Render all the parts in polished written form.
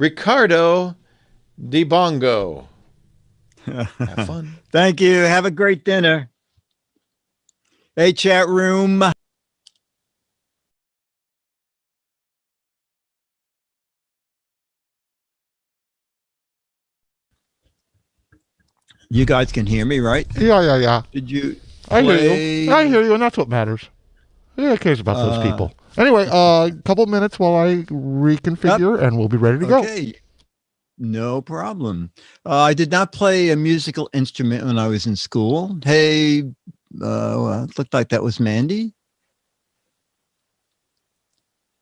Ricardo DeBongo. Have fun. Thank you. Have a great dinner. Hey, chat room. You guys can hear me, right? Yeah. Did you? I hear you. I hear you, and that's what matters. Who cares about those people? Anyway, a couple minutes while I reconfigure, and we'll be ready to go. Okay. No problem. I did not play a musical instrument when I was in school. Hey, it looked like that was Mandy.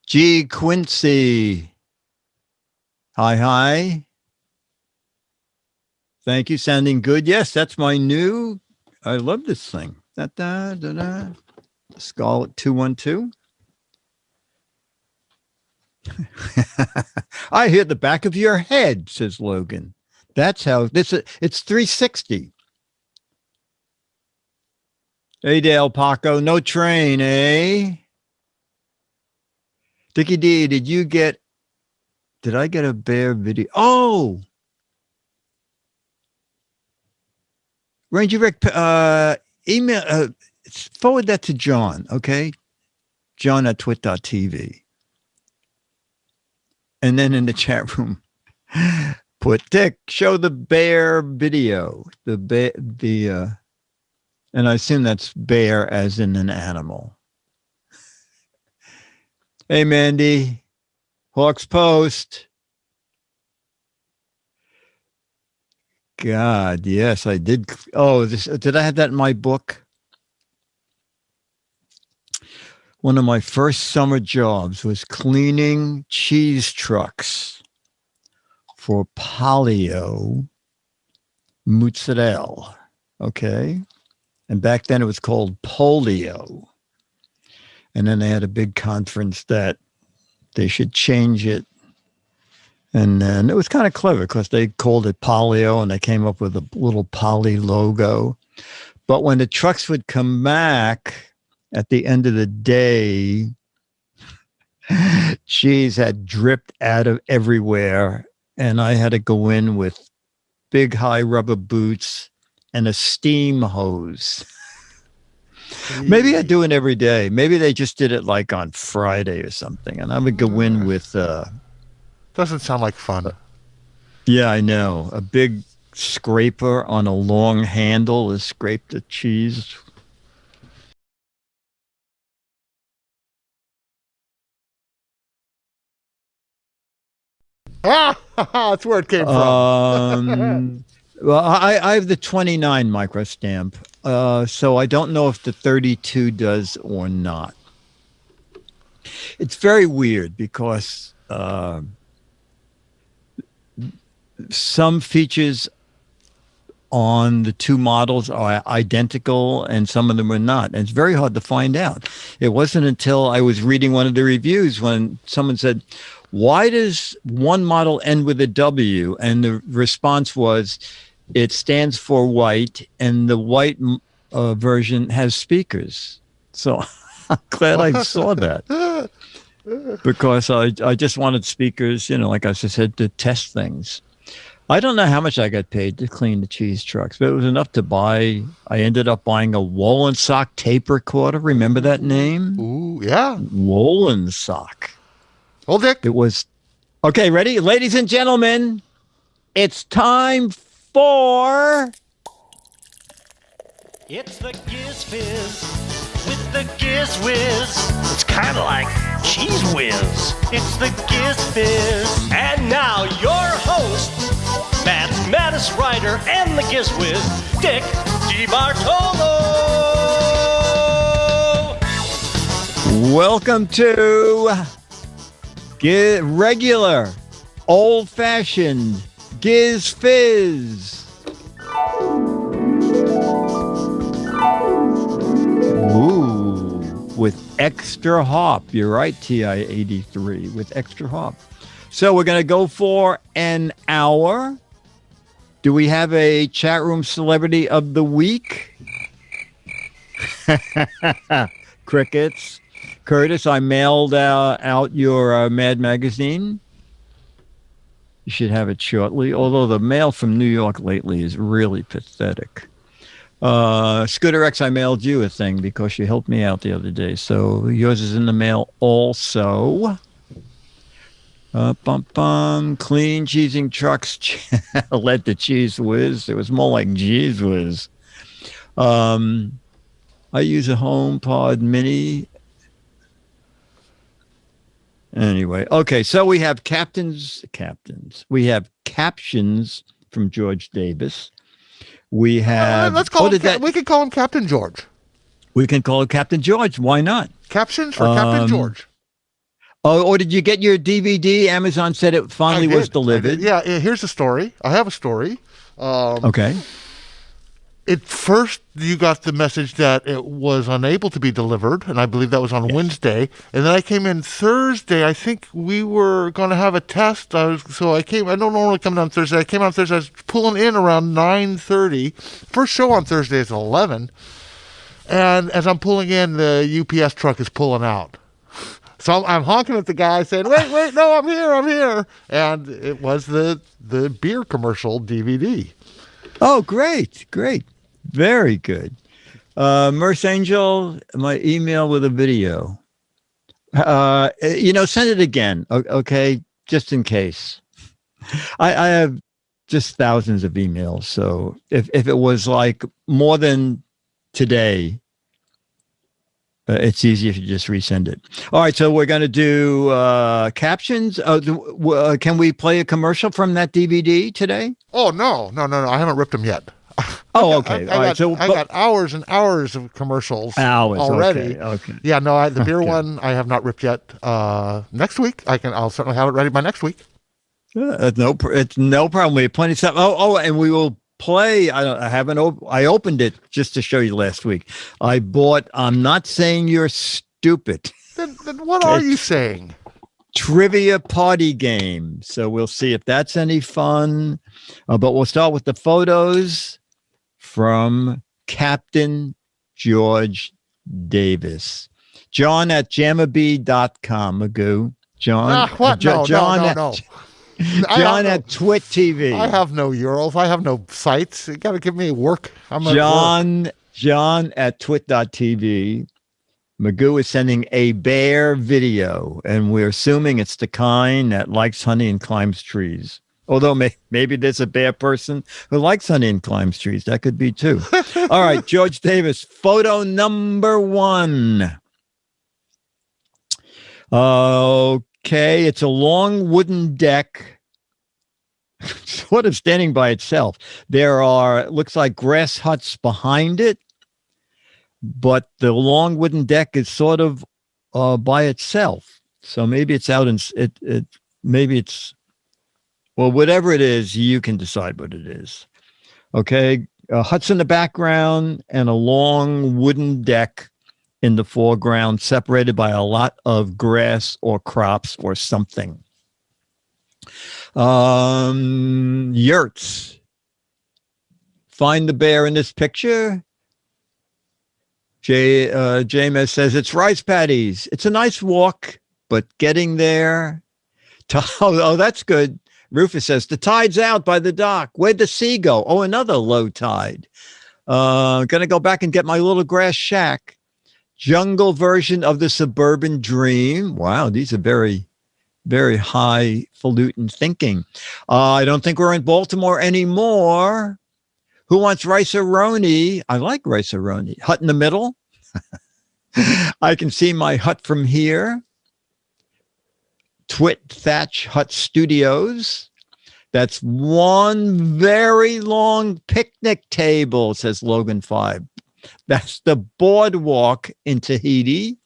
G. Quincy. Hi. Thank you. Sounding good. Yes, that's my new. I love this thing. Scarlet 212. I hear the back of your head, says Logan. That's how this is. It's 360. Hey, Dale Paco. No train, eh? Dickie D, did I get a bear video? Oh, Ranger Rick, email, forward that to John, okay? John at twit.tv. And then in the chat room, put Dick, show the bear video. And I assume that's bear as in an animal. Hey, Mandy, Hawks Post. God, yes, I did. Oh, did I have that in my book? One of my first summer jobs was cleaning cheese trucks for Polio Mozzarella. Okay. And back then it was called polio. And then they had a big conference that they should change it. And then it was kind of clever because they called it polio and they came up with a little poly logo. But when the trucks would come back at the end of the day, cheese had dripped out of everywhere. And I had to go in with big high rubber boots and a steam hose. Maybe I do it every day. Maybe they just did it like on Friday or something. And I would go in with... Doesn't sound like fun. Yeah, I know. A big scraper on a long handle to scrape the cheese. That's where it came from. Well, I have the 29 micro stamp, so I don't know if the 32 does or not. It's very weird because some features on the two models are identical and some of them are not. And it's very hard to find out. It wasn't until I was reading one of the reviews when someone said, why does one model end with a W? And the response was, it stands for white, and the white version has speakers. So I'm glad I saw that because I just wanted speakers, like I said, to test things. I don't know how much I got paid to clean the cheese trucks, but it was enough to buy. I ended up buying a Wollensock tape recorder. Remember that name? Ooh, yeah. Wollensock. Well, Dick. It was. Okay, ready? Ladies and gentlemen, it's time for... It's the Giz Fiz with the Giz Whiz. It's kind of like Cheese Whiz. It's the Giz Fiz. And now your host, Maths writer and the Giz Whiz, Dick DeBartolo. Welcome to regular, old-fashioned Giz Fiz. Ooh, with extra hop. You're right, TI-83, with extra hop. So we're going to go for an hour. Do we have a chat room celebrity of the week? Crickets. Curtis, I mailed out your Mad magazine. You should have it shortly. Although the mail from New York lately is really pathetic. Scooter X, I mailed you a thing because you helped me out the other day. So yours is in the mail also. Clean cheesing trucks led to Cheese Whiz. It was more like Cheese Whiz. I use a HomePod Mini. Anyway, okay, so we have captions. We have captions from George Davis. We have. Let's call him. We can call him Captain George. We can call it Captain George. Why not? Captions for Captain George. Oh, or did you get your DVD? Amazon said it finally was delivered. Yeah, here's the story. I have a story. Okay. At first, you got the message that it was unable to be delivered, and I believe that was on Wednesday. And then I came in Thursday. I think we were going to have a test. I don't normally come on Thursday. I came on Thursday. I was pulling in around 9:30. First show on Thursday is 11. And as I'm pulling in, the UPS truck is pulling out. So I'm honking at the guy saying, wait, no, I'm here. And it was the beer commercial DVD. Oh, great. Very good. Merce Angel, my email with a video. Send it again, okay? Just in case. I have just thousands of emails. So if it was like more than today, it's easy if you just resend it. All right, so we're going to do captions. Can we play a commercial from that DVD today? Oh, no. I haven't ripped them yet. Oh, okay. I got hours and hours of commercials already. Okay. Yeah, no, the beer one I have not ripped yet. Next week, I'll certainly have it ready by next week. It's no problem. We have plenty of stuff. And we will play. I opened it just to show you last week. I bought I'm Not Saying You're Stupid. Then what are you saying? Trivia party game. So we'll see if that's any fun. But we'll start with the photos from Captain George Davis. John at jamabee.com. Magoo. John. What? No. John at Twit TV. I have no URLs. I have no sites. You got to give me work. John at twit.tv. Magoo is sending a bear video, and we're assuming it's the kind that likes honey and climbs trees. Although maybe there's a bear person who likes honey and climbs trees. That could be too. All right, George Davis, photo number 1. Okay, it's a long wooden deck, sort of standing by itself. There are, looks like grass huts behind it, but the long wooden deck is sort of by itself. So maybe it's out in maybe it's, well, whatever it is, you can decide what it is. Okay, huts in the background and a long wooden deck in the foreground, separated by a lot of grass or crops or something. Yurts. Find the bear in this picture. James says it's rice paddies. It's a nice walk, but getting there. Oh, that's good. Rufus says the tide's out by the dock. Where'd the sea go? Oh, another low tide. Gonna go back and get my little grass shack. Jungle version of the suburban dream. Wow, these are very, very highfalutin thinking. I don't think we're in Baltimore anymore. Who wants rice-a-roni? I like rice-a-roni. Hut in the middle. I can see my hut from here. Twit Thatch Hut Studios. That's one very long picnic table, says Logan 5. That's the boardwalk in Tahiti.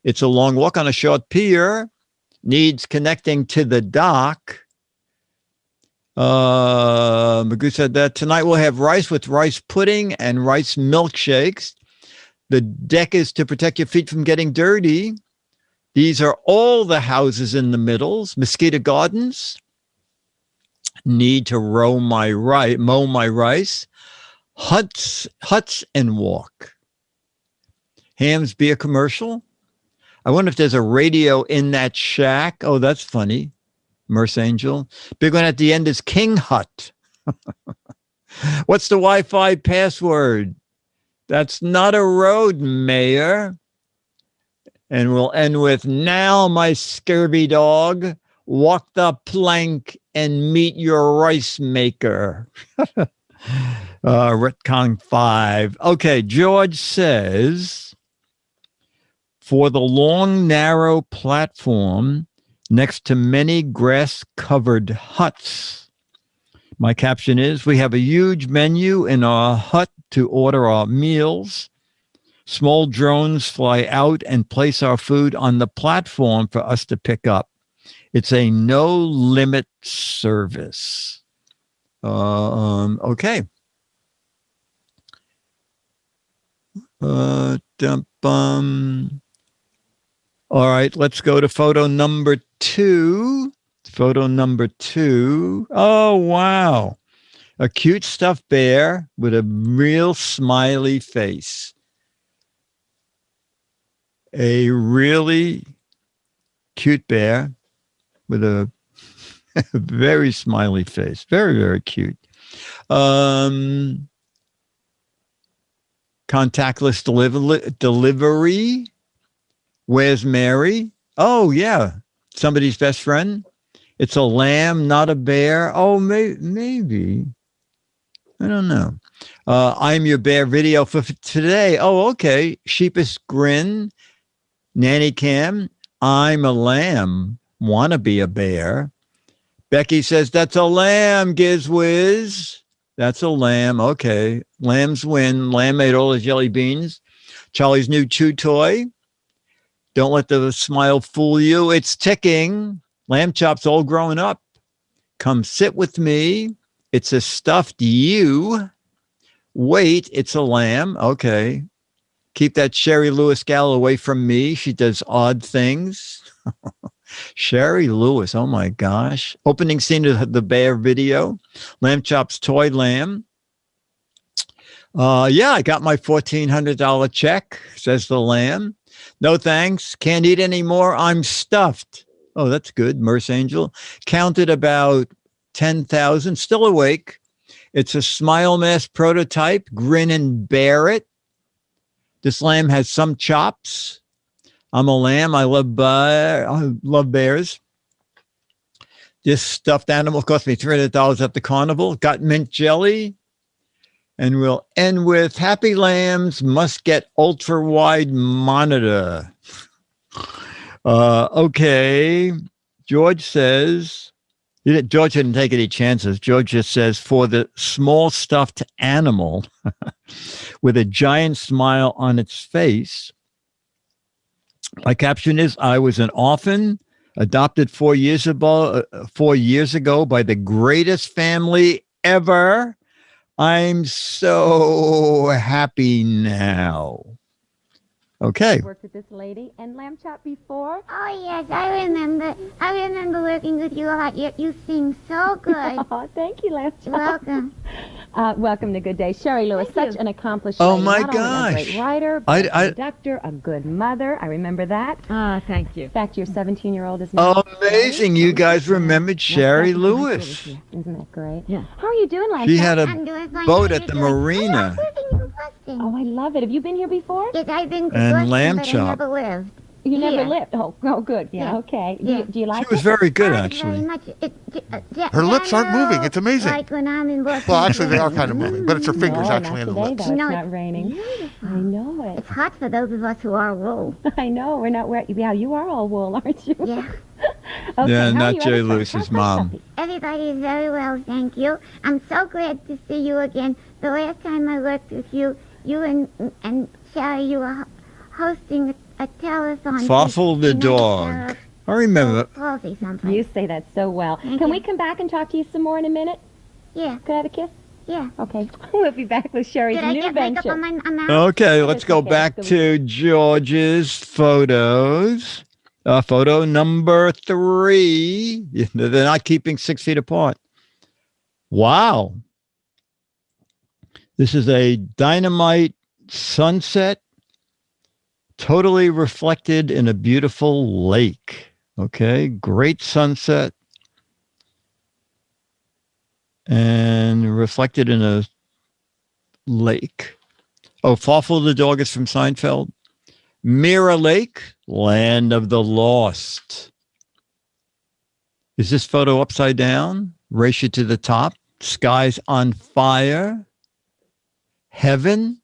It's a long walk on a short pier. Needs connecting to the dock. Magoo said that tonight we'll have rice with rice pudding and rice milkshakes. The deck is to protect your feet from getting dirty. These are all the houses in the middles. Mosquito Gardens. Need to mow my rice. Huts and walk. Ham's beer commercial. I wonder if there's a radio in that shack. Oh, that's funny. Merce Angel. Big one at the end is King Hut. What's the Wi-Fi password? That's not a road, Mayor. And we'll end with, now, my scurvy dog, walk the plank and meet your rice maker. Retcon 5. Okay, George says, for the long, narrow platform next to many grass-covered huts. My caption is, we have a huge menu in our hut to order our meals. Small drones fly out and place our food on the platform for us to pick up. It's a no-limit service. Okay. All right, let's go to photo number 2. Photo number 2. Oh, wow. A cute stuffed bear with a real smiley face. A really cute bear with a very smiley face. Very, very cute. Contactless delivery. Where's Mary? Oh, yeah. Somebody's best friend. It's a lamb, not a bear. Oh, maybe. I don't know. I'm your bear video for today. Oh, okay. Sheepish grin. Nanny cam. I'm a lamb. Wanna be a bear. Becky says, that's a lamb, GizWiz. That's a lamb. Okay. Lambs win. Lamb ate all his jelly beans. Charlie's new chew toy. Don't let the smile fool you. It's ticking. Lamb chops all growing up. Come sit with me. It's a stuffed you. Wait, it's a lamb. Okay. Keep that Sherry Lewis gal away from me. She does odd things. Sherry Lewis. Oh my gosh. Opening scene of the bear video. Lamb chops toy lamb. Yeah, I got my $1,400 check, says the lamb. No thanks. Can't eat anymore. I'm stuffed. Oh, that's good. Merce Angel. Counted about 10,000. Still awake. It's a smile mask prototype. Grin and bear it. This lamb has some chops. I'm a lamb. I love bears. This stuffed animal cost me $300 at the carnival. Got mint jelly. And we'll end with happy lambs must get ultra wide monitor. Okay. George says, George didn't take any chances. George just says, for the small stuffed animal with a giant smile on its face. My caption is, I was an orphan, adopted 4 years ago by the greatest family ever. I'm so happy now. Okay. Worked with this lady and lamb chop before. Oh, yes, I remember. I remember working with you a lot. You sing so good. Oh, thank you, lamb chop. You're welcome. Welcome to Good Day. Sherry Lewis, Thank such you. an accomplished Oh, lady. my Not only gosh. a great writer, but a conductor, a good mother. I remember that. Thank you. In fact, your 17-year-old is now. Amazing. You guys remembered Sherry Lewis. Isn't that great? Yeah. How are you doing, lamb She chop? had I'm a doing fine. boat How at you the doing? marina. I love living in Boston. Oh, I love it. Have you been here before? Yes, I've been to And Boston, lamb but chop. I never lived. You never Here. lived. Oh, good. Yeah, Yeah. okay. Yeah. Do you like She was it? very good, Very actually. much. Her lips aren't moving. It's amazing. Like when I'm in Boston. Well, actually, they are kind of moving, but it's her fingers No, actually not in the today, lips. though. No, It's it's not raining. Beautiful. I know it. It's hot for those of us who are wool. I know. We're not wearing. Yeah, you are all wool, aren't you? Yeah. Okay, Yeah, how are not you, Jerry everybody? Lewis's How's mom. Puppy? Everybody is very well, thank you. I'm so glad to see you again. The last time I worked with you, you and Sherry, you were hosting a telethon. Fossil the You know, dog. I remember. Palsy someplace. You say that so well. Thank Can you. we come back and talk to you some more in a minute? Yeah, Could I have a kiss? yeah. Okay. We'll be back with Sherry's Did I new get makeup venture. on my mouth? Okay, let's go okay. back to George's photos. Photo number 3. They're not keeping 6 feet apart. Wow. This is a dynamite sunset, totally reflected in a beautiful lake. Okay, great sunset. and reflected in a lake. Oh, Fawful the dog is from Seinfeld. Mirror Lake, land of the lost. Is this photo upside down? Race you to the top. Skies on fire. Heaven.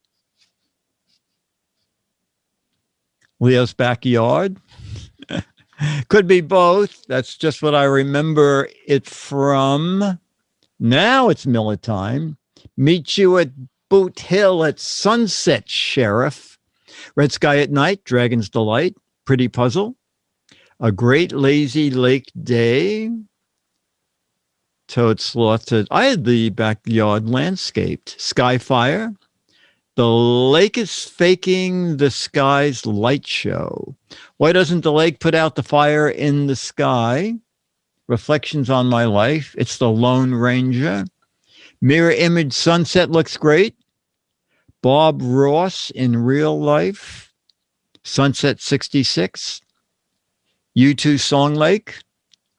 Leo's backyard. Could be both. That's just what I remember it from. Now it's Miller time. Meet you at Boot Hill at sunset, Sheriff. Red Sky at Night, Dragon's Delight. Pretty puzzle. A Great Lazy Lake Day. Toad Sloth. I had the backyard landscaped. Skyfire. The lake is faking the sky's light show. Why doesn't the lake put out the fire in the sky? Reflections on my life. It's the Lone Ranger. Mirror image sunset looks great. Bob Ross in real life. Sunset 66. U2 Song Lake.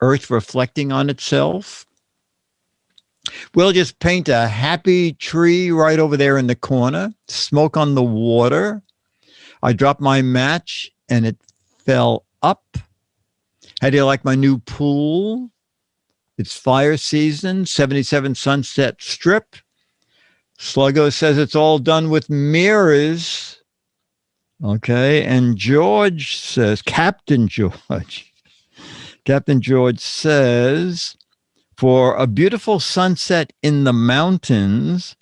Earth reflecting on itself. We'll just paint a happy tree right over there in the corner. Smoke on the water. I dropped my match and it fell up. How do you like my new pool? It's fire season. 77 Sunset Strip. Sluggo says it's all done with mirrors. Okay. And George says, Captain George says, for a beautiful sunset in the mountains,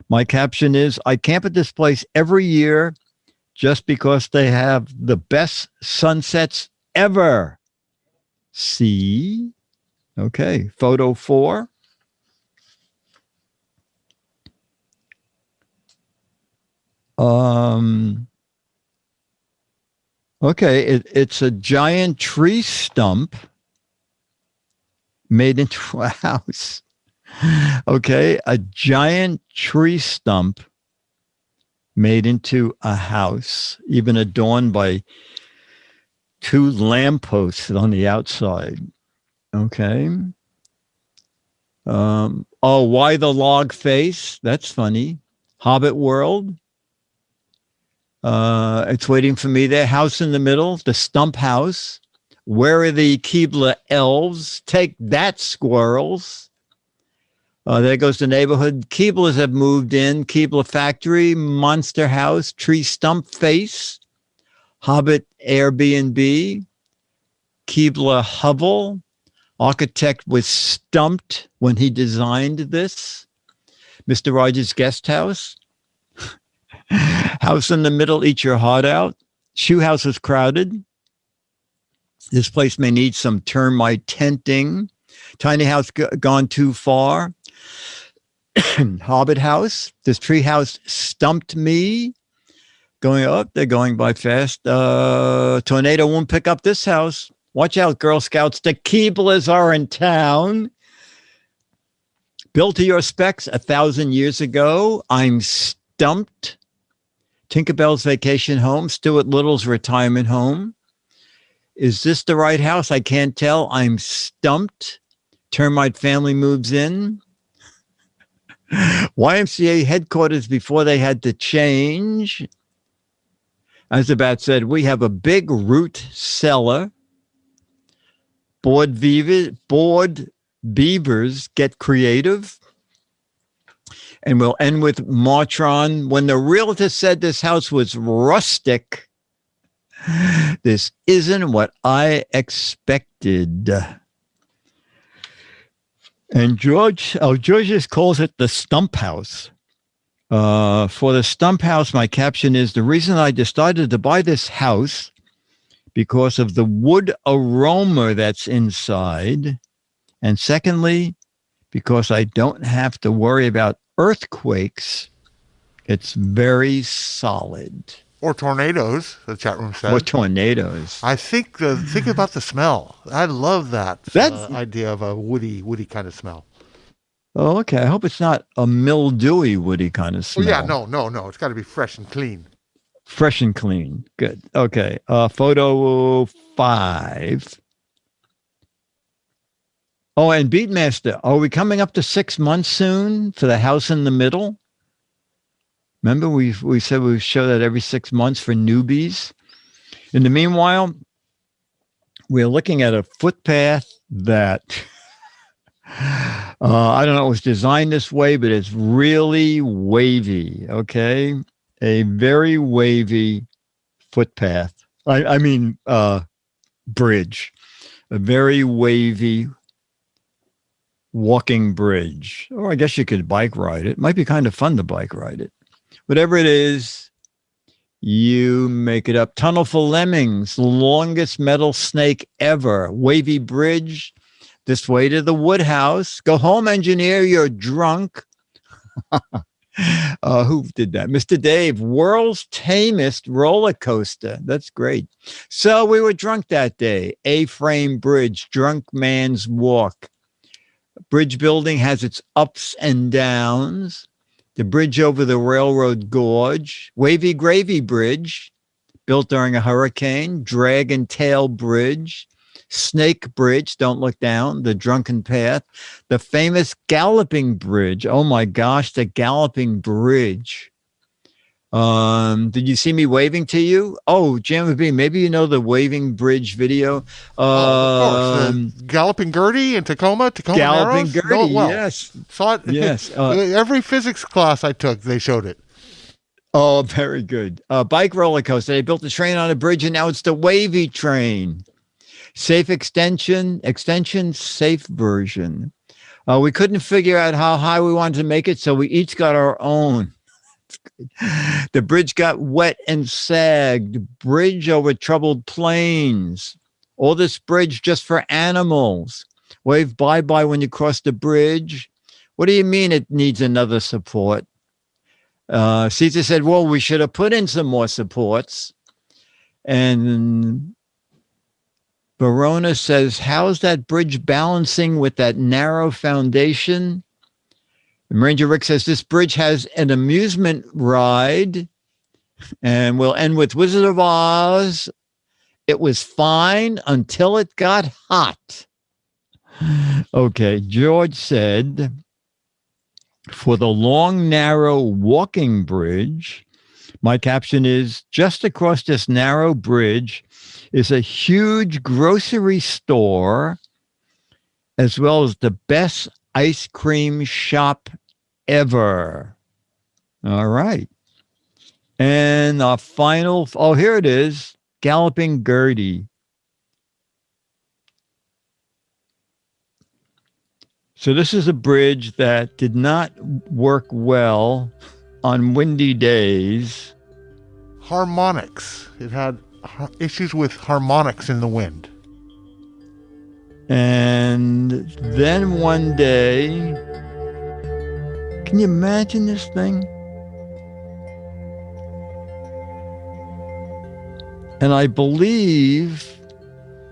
my caption is, I camp at this place every year just because they have the best sunsets ever. See? Okay. Photo 4. Okay. It's a giant tree stump made into a house. Okay, a giant tree stump made into a house, even adorned by 2 lampposts on the outside. Okay. Why the log face? That's funny. Hobbit World. It's waiting for me there. House in the middle, the stump house. Where are the Keebler elves? Take that, squirrels. There goes the neighborhood. Keeblers have moved in. Keebler Factory, Monster House, Tree Stump Face, Hobbit Airbnb, Keebler Hovel. Architect was stumped when he designed this. Mr. Rogers Guest House. House in the middle, eat your heart out. Shoe house is crowded. This place may need some termite tenting. Tiny house gone too far. Hobbit house. This tree house stumped me. Going up, they're going by fast. Tornado won't pick up this house. Watch out, Girl Scouts. The Keeblers are in town. Built to your specs 1,000 years ago. I'm stumped. Tinkerbell's vacation home. Stuart Little's retirement home. Is this the right house? I can't tell. I'm stumped. Termite family moves in. YMCA headquarters before they had to change. As the bat said, we have a big root cellar. Bored beavers get creative. And we'll end with Martron. When the realtor said this house was rustic, this isn't what I expected. And George just calls it the stump house. For the stump house, my caption is, the reason I decided to buy this house because of the wood aroma that's inside. And secondly, because I don't have to worry about earthquakes. It's very solid. Or tornadoes, the chat room says. Or tornadoes. I think about the smell. I love that idea of a woody kind of smell. Oh, okay. I hope it's not a mildewy, woody kind of smell. Oh, yeah, no. It's got to be fresh and clean. Fresh and clean. Good. Okay. Photo 5. Oh, and Beatmaster, are we coming up to 6 months soon for the house in the middle? Remember, we said we show that every 6 months for newbies. In the meanwhile, we're looking at a footpath that I don't know, it was designed this way, but it's really wavy. Okay, a very wavy footpath. I mean, bridge, a very wavy walking bridge. Or I guess you could bike ride it. Might be kind of fun to bike ride it. Whatever it is, you make it up. Tunnel for Lemmings, the longest metal snake ever. Wavy bridge, this way to the Woodhouse. Go home, engineer, you're drunk. Who did that? Mr. Dave, world's tamest roller coaster. That's great. So we were drunk that day. A-frame bridge, drunk man's walk. Bridge building has its ups and downs. The bridge over the railroad gorge, Wavy Gravy Bridge, built during a hurricane, Dragon Tail Bridge, Snake Bridge, don't look down, the Drunken Path, the famous Galloping Bridge. Oh my gosh, the Galloping Bridge. Did you see me waving to you? Oh, Jam B, maybe you know the Waving Bridge video. Of course. Galloping Gertie in Tacoma Galloping Narrows? Gertie, No, well, yes. Saw it. Yes. Every physics class I took, they showed it. Oh, very good. Bike roller coaster. They built the train on a bridge, and now it's the wavy train. Safe extension, safe version. We couldn't figure out how high we wanted to make it, so we each got our own. The bridge got wet and sagged. Bridge over troubled plains. All this bridge just for animals. Wave bye-bye when you cross the bridge. What do you mean it needs another support? Caesar said, well, we should have put in some more supports. And Verona says, how's that bridge balancing with that narrow foundation? And Ranger Rick says, this bridge has an amusement ride. And we'll end with Wizard of Oz. It was fine until it got hot. Okay, George said, for the long, narrow walking bridge, my caption is, just across this narrow bridge is a huge grocery store, as well as the best ice cream shop ever. All right. And our final, oh, here it is, Galloping Gertie. So this is a bridge that did not work well on windy days. Harmonics. It had issues with harmonics in the wind. And then one day, can you imagine this thing? And I believe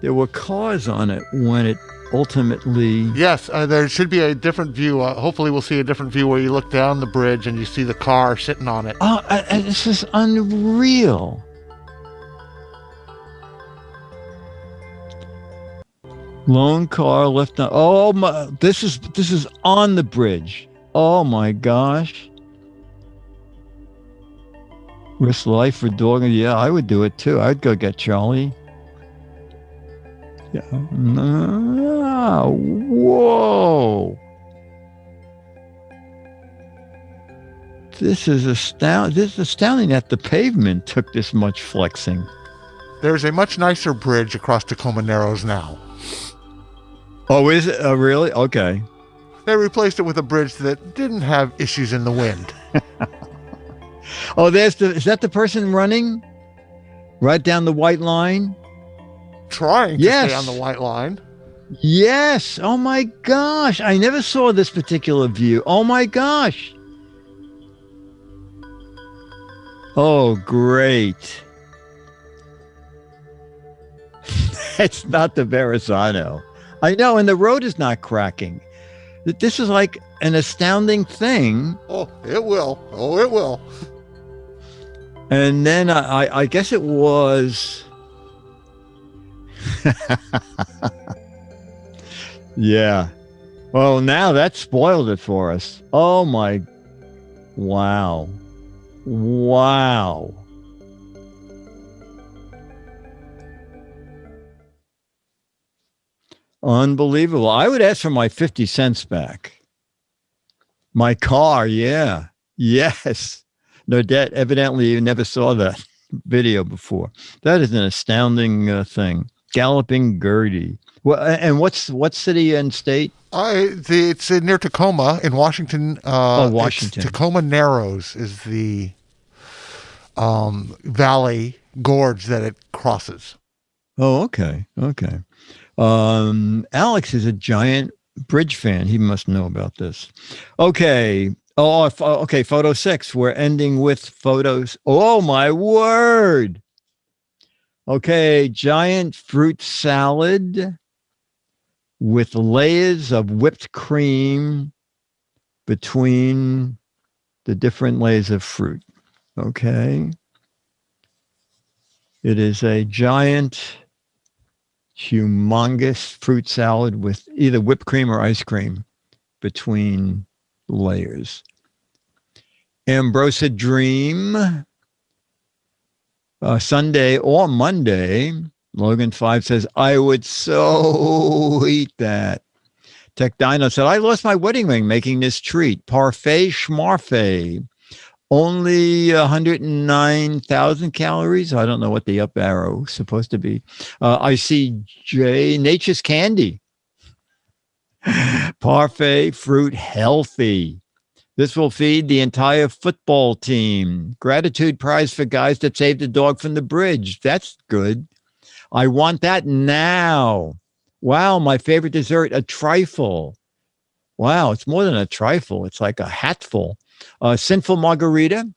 there were cars on it when it ultimately... Yes, there should be a different view. Hopefully we'll see a different view where you look down the bridge and you see the car sitting on it. Oh, this is unreal. Lone car left on... Oh, my... This is on the bridge. Oh, my gosh. Risk life for dog. Yeah, I would do it, too. I'd go get Charlie. Yeah. No. Whoa. This is astounding that the pavement took this much flexing. There's a much nicer bridge across Tacoma Narrows now. Oh, is it? Oh, really? Okay. They replaced it with a bridge that didn't have issues in the wind. Oh, is that the person running right down the white line? Trying to stay on the white line. Yes. Oh my gosh. I never saw this particular view. Oh my gosh. Oh, great. It's not the Verrazano. I know, and the road is not cracking. This is like an astounding thing. Oh, it will. Oh, it will. And then I guess it was... Yeah. Well, now that spoiled it for us. Oh my. Wow. Wow. Unbelievable. I would ask for my 50 cents back. My car, yeah. Yes. No debt. Evidently, you never saw that video before. That is an astounding thing. Galloping Gertie. Well, and what city and state? It's near Tacoma in Washington. Washington. Tacoma Narrows is the valley gorge that it crosses. Oh, okay. Okay. Alex is a giant bridge fan. He must know about this. Okay. Okay. Photo 6. We're ending with photos. Oh, my word. Okay. Giant fruit salad with layers of whipped cream between the different layers of fruit. Okay. It is a giant, humongous fruit salad with either whipped cream or ice cream between layers. Ambrosia Dream, Sunday or Monday. Logan 5 says, I would so eat that. Tech Dino said, I lost my wedding ring making this treat. Parfait schmarfait. Only 109,000 calories. I don't know what the up arrow is supposed to be. ICJ, Nature's Candy. Parfait fruit healthy. This will feed the entire football team. Gratitude prize for guys that saved a dog from the bridge. That's good. I want that now. Wow, my favorite dessert, a trifle. Wow, it's more than a trifle. It's like a hatful. Sinful margarita.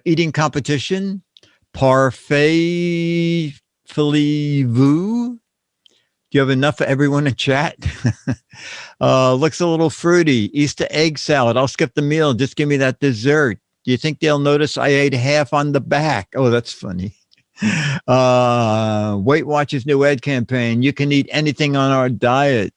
Eating competition. Parfait filez-vous. Do you have enough for everyone in chat? Looks a little fruity. Easter egg salad. I'll skip the meal. Just give me that dessert. Do you think they'll notice I ate half on the back? Oh, that's funny. Weight Watchers new ad campaign. You can eat anything on our diet.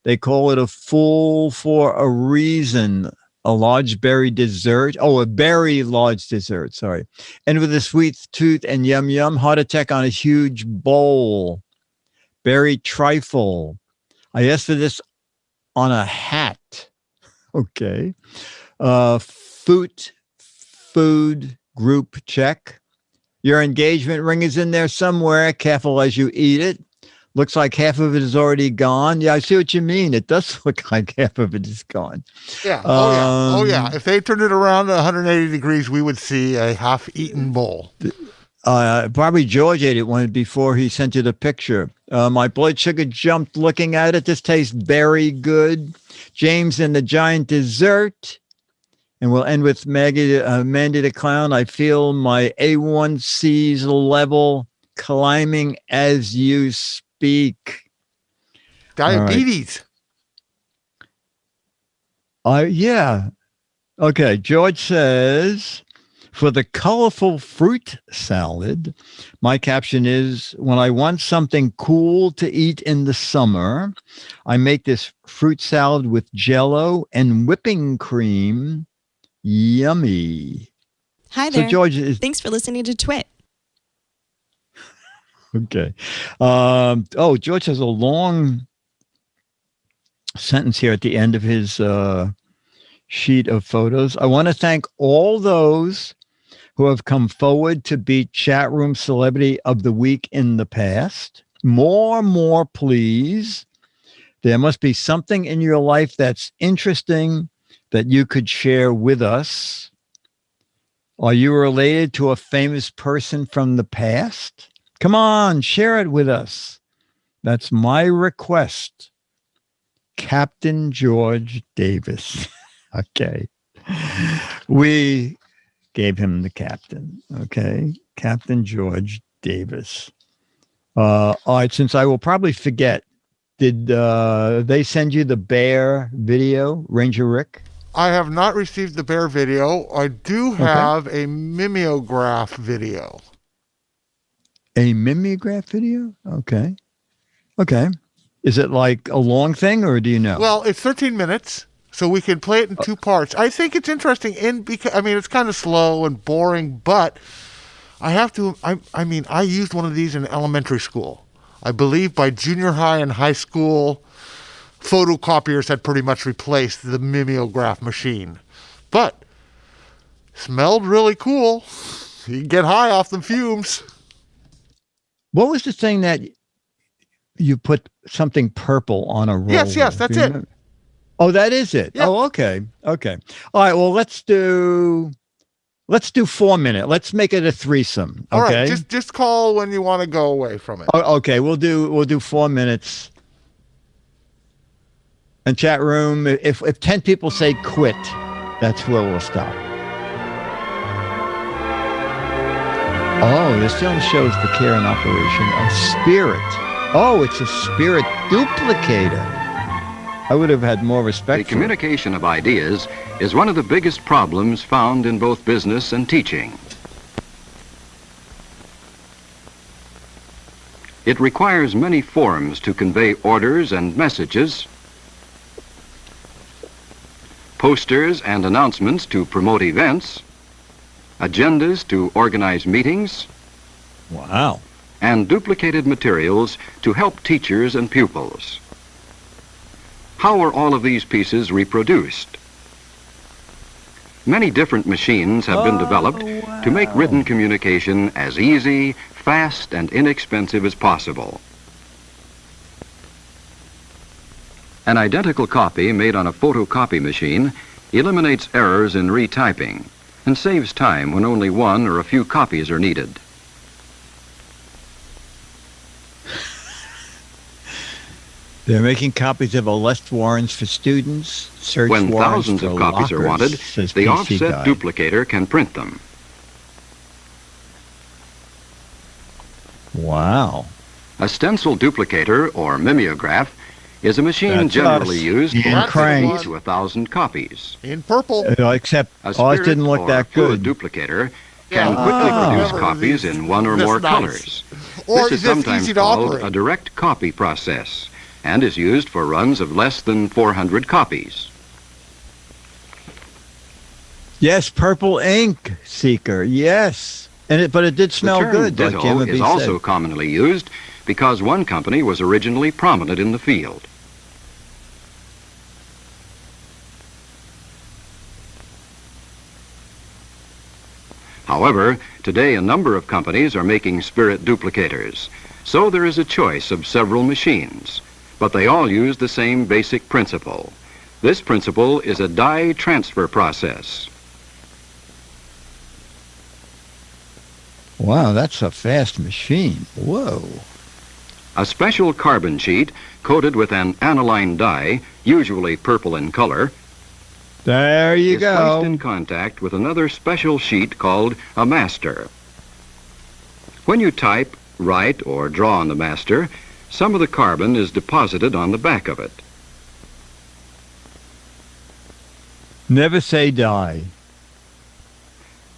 They call it a fool for a reason. A large berry dessert. Oh, a berry large dessert. Sorry. And with a sweet tooth and yum yum. Heart attack on a huge bowl. Berry trifle. I asked for this on a hat. Okay. Food group check. Your engagement ring is in there somewhere. Careful as you eat it. Looks like half of it is already gone. Yeah, I see what you mean. It does look like half of it is gone. Yeah. Oh, yeah. If they turned it around 180 degrees, we would see a half-eaten bowl. Probably George ate it one before he sent you the picture. My blood sugar jumped looking at it. This tastes very good. James and the giant dessert. And we'll end with Mandy the Clown. I feel my A1C's level climbing as you speak. Diabetes. Right. Yeah. Okay. George says, for the colorful fruit salad, my caption is, when I want something cool to eat in the summer, I make this fruit salad with Jell-O and whipping cream. Yummy. Hi there. So George thanks for listening to Twit. Okay. George has a long sentence here at the end of his sheet of photos. I want to thank all those who have come forward to be chat room celebrity of the week in the past. More, please. There must be something in your life that's interesting that you could share with us. Are you related to a famous person from the past? Come on, share it with us. That's my request. Captain George Davis. Okay. We gave him the captain. Okay. Captain George Davis. All right. Since I will probably forget, did they send you the bear video, Ranger Rick? I have not received the bear video. I do have a mimeograph video. A mimeograph video? Okay. Okay. Is it like a long thing, or do you know? Well, it's 13 minutes, so we can play it in two parts. I think it's interesting because it's kind of slow and boring, but I have to. I used one of these in elementary school. I believe by junior high and high school, photocopiers had pretty much replaced the mimeograph machine. But smelled really cool. You can get high off the fumes. What was the thing that you put something purple on a roll? Yes, that's it. Oh, that is it. Yeah. Oh, okay. All right. Well, let's do 4 minutes. Let's make it a threesome. Okay. All right. Just call when you want to go away from it. Oh, okay. We'll do 4 minutes. And chat room, if 10 people say quit, that's where we'll stop. Oh, this film shows the care and operation of spirit. Oh, it's a spirit duplicator. I would have had more respect The for communication of ideas is one of the biggest problems found in both business and teaching. It requires many forms to convey orders and messages, posters and announcements to promote events, agendas to organize meetings, Wow. and duplicated materials to help teachers and pupils. How are all of these pieces reproduced? Many different machines have been developed to make written communication as easy, fast, and inexpensive as possible. An identical copy made on a photocopy machine eliminates errors in retyping and saves time when only one or a few copies are needed. They're making copies of arrest warrants for students, search When warrants thousands for of copies are lockers, wanted, says the PC offset Guide. duplicator can print them. Wow. A stencil duplicator, or mimeograph, is a machine That's generally us. used Yeah, for crank. 50 to 1,000 copies. In purple. Except A ours spirit didn't look or that fluid good. duplicator Yeah. can quickly Ah. produce Never copies these- in one or this more nice. colors. Or This is this sometimes easy to called operate. a direct copy process and is used for runs of less than 400 copies. Yes, purple ink seeker. Yes. But it did smell the term good, like ditto Jim is said. also commonly used because one company was originally prominent in the field. However, today a number of companies are making spirit duplicators, so there is a choice of several machines, but they all use the same basic principle. This principle is a dye transfer process. Wow, that's a fast machine. Whoa. A special carbon sheet coated with an aniline dye, usually purple in color, There you is placed in go. contact with another special sheet called a master. When you type, write, or draw on the master, some of the carbon is deposited on the back of it. Never say die.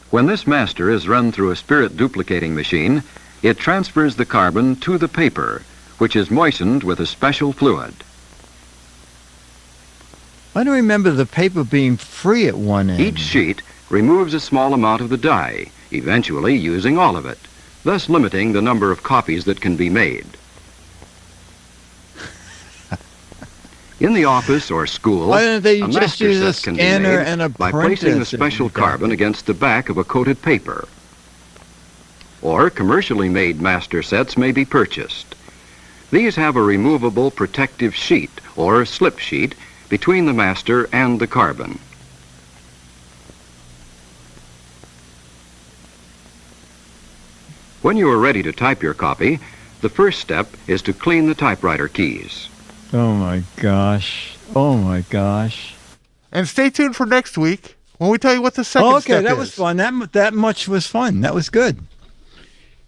When this master is run through a spirit duplicating machine, it transfers the carbon to the paper, which is moistened with a special fluid. I don't remember the paper being free at one end. Each sheet removes a small amount of the dye, eventually using all of it, thus limiting the number of copies that can be made. In the office or school, Why don't they a just master use a set can be scanner made and a by printer placing the instead of special a carbon copy? against the back of a coated paper. Or commercially made master sets may be purchased. These have a removable protective sheet or slip sheet between the master and the carbon. When you are ready to type your copy, the first step is to clean the typewriter keys. Oh my gosh. Oh my gosh. And stay tuned for next week when we tell you what the second Okay, step that is. was fun. That much was fun. That was good.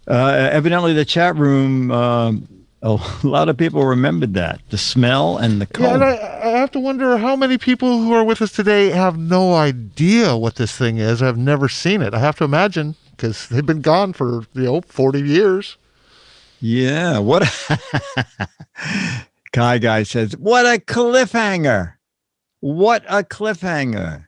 Evidently, the chat room, a lot of people remembered that. The smell and the Yeah, color. and I have to wonder how many people who are with us today have no idea what this thing is. I've never seen it. I have to imagine because they've been gone for 40 years. Yeah. What? Kai Guy says, what a cliffhanger. What a cliffhanger.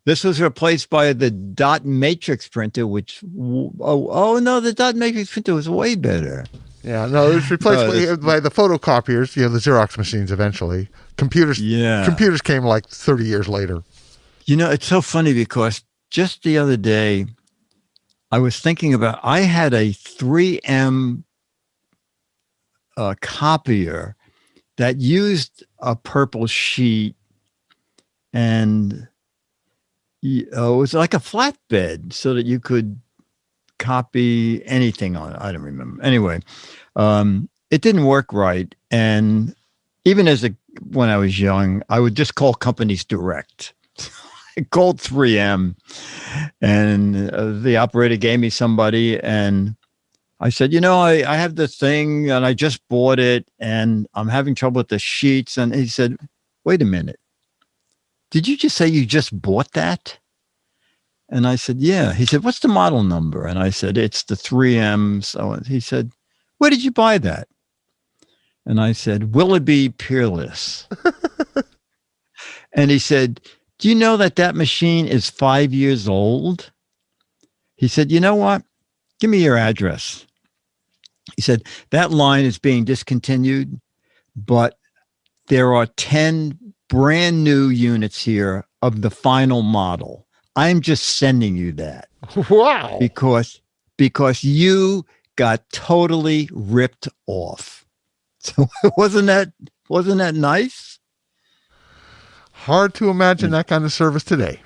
This was replaced by the dot matrix printer, which, no, the dot matrix printer was way better. Yeah, no, it was replaced by the photocopiers, the Xerox machines eventually. Computers came like 30 years later. It's so funny because just the other day, I was thinking about, I had a 3M copier that used a purple sheet, and it was like a flatbed so that you could copy anything on it. I don't remember. Anyway, it didn't work right. And even when I was young, I would just call companies direct. I called 3M, and the operator gave me somebody, and I said, I have the thing and I just bought it and I'm having trouble with the sheets. And he said, wait a minute. Did you just say you just bought that? And I said, yeah. He said, what's the model number? And I said, it's the 3M. So he said, where did you buy that? And I said, Willoughby Peerless. And he said, do you know that machine is 5 years old? He said, you know what? Give me your address. He said, that line is being discontinued, but there are 10 brand new units here of the final model. I'm just sending you that. Wow. Because you got totally ripped off. So wasn't that nice? Hard to imagine that kind of service today.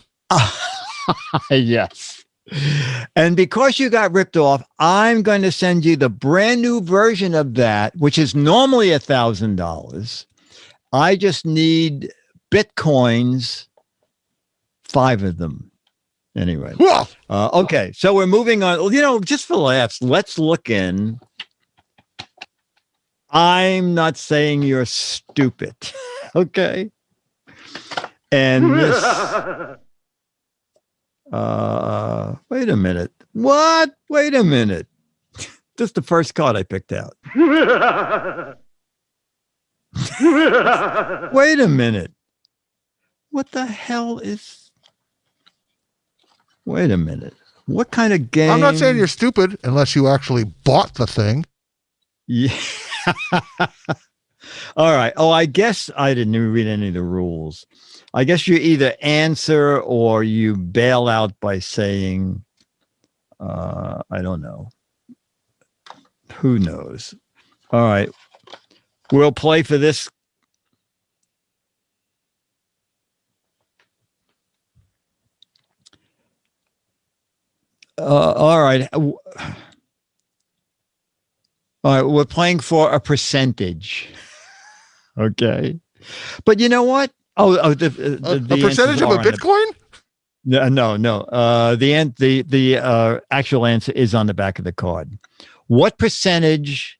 Yes. And because you got ripped off, I'm going to send you the brand new version of that, which is normally $1,000. I just need Bitcoins, 5 of them. Anyway. Okay. So we're moving on. Just for laughs, let's look in. I'm not saying you're stupid. Okay. And this, wait a minute. What? Wait a minute. This is the first card I picked out. Wait a minute. What the hell is... Wait a minute. What kind of game? I'm not saying you're stupid unless you actually bought the thing. Yeah. All right. Oh, I guess I didn't even read any of the rules. I guess you either answer or you bail out by saying, I don't know. Who knows? All right. We'll play for this. All right. All right. We're playing for a percentage. Okay. But you know what? The percentage of a Bitcoin? No. The actual answer is on the back of the card. What percentage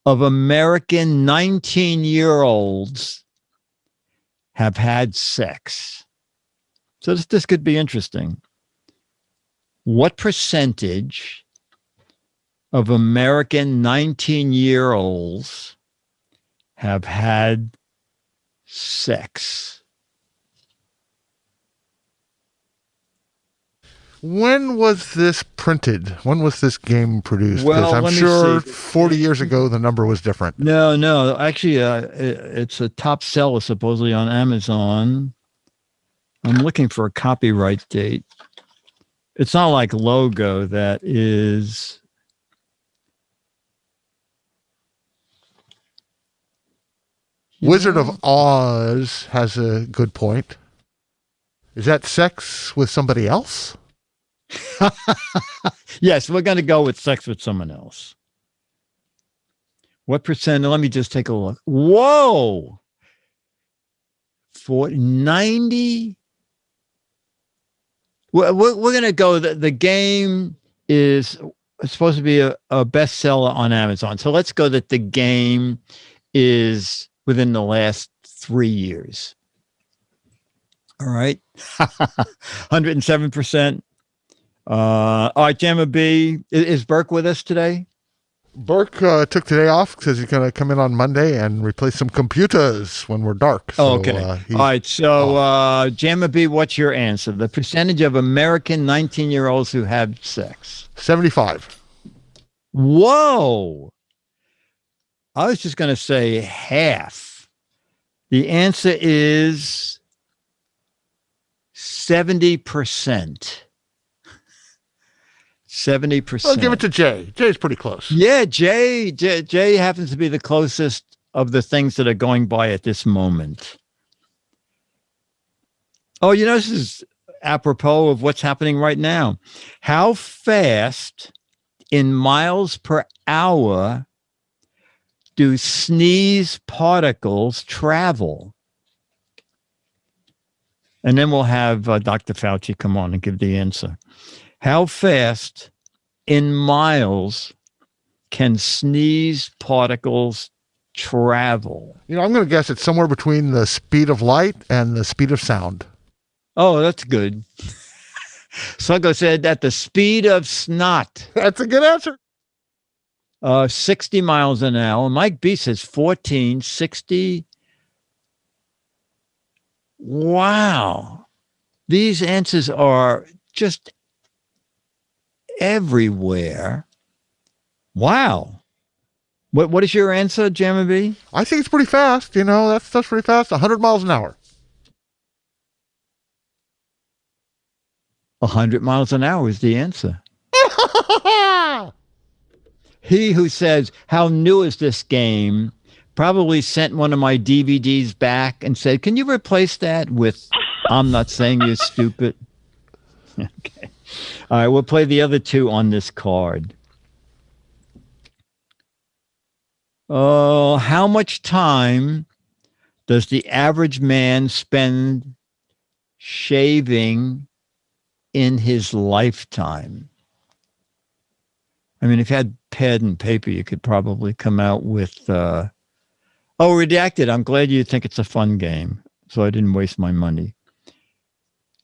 of American 19-year-olds have had sex? So this could be interesting. What percentage of American 19-year-olds have had sex? When was this printed? When was this game produced? Well, I'm sure 40 years ago the number was different. No. Actually, it's a top seller supposedly on Amazon. I'm looking for a copyright date. It's not like Logo that is... Wizard of Oz has a good point. Is that sex with somebody else? Yes, we're going to go with sex with someone else. What percent? Let me just take a look. Whoa! For 90. We're going to go. The game is supposed to be a bestseller on Amazon. So let's go that the game is within the last 3 years. All right. 107%. All right, Jamma B, is Burke with us today? Burke took today off because he's going to come in on Monday and replace some computers when we're dark. So, Okay. All right. So, Jamma B, what's your answer? The percentage of American 19-year-olds who have sex. 75. Whoa. I was just going to say half. The answer is 70%. 70%. I'll give it to Jay. Jay's pretty close. Yeah, Jay happens to be the closest of the things that are going by at this moment. Oh, this is apropos of what's happening right now. How fast in miles per hour do sneeze particles travel? And then we'll have Dr. Fauci come on and give the answer. How fast in miles can sneeze particles travel? I'm going to guess it's somewhere between the speed of light and the speed of sound. Oh, that's good. Sluggo said at the speed of snot. That's a good answer. 60 miles an hour. Mike B says 14, 60. Wow. These answers are just everywhere. Wow. What is your answer, Jamma B? I think it's pretty fast. That's pretty fast. 100 miles an hour. 100 miles an hour is the answer. He who says, how new is this game, probably sent one of my DVDs back and said, can you replace that with I'm not saying you're stupid? Okay. All right, we'll play the other two on this card. How much time does the average man spend shaving in his lifetime? I mean, if you had pen and paper, you could probably come out with, redacted. I'm glad you think it's a fun game, so I didn't waste my money.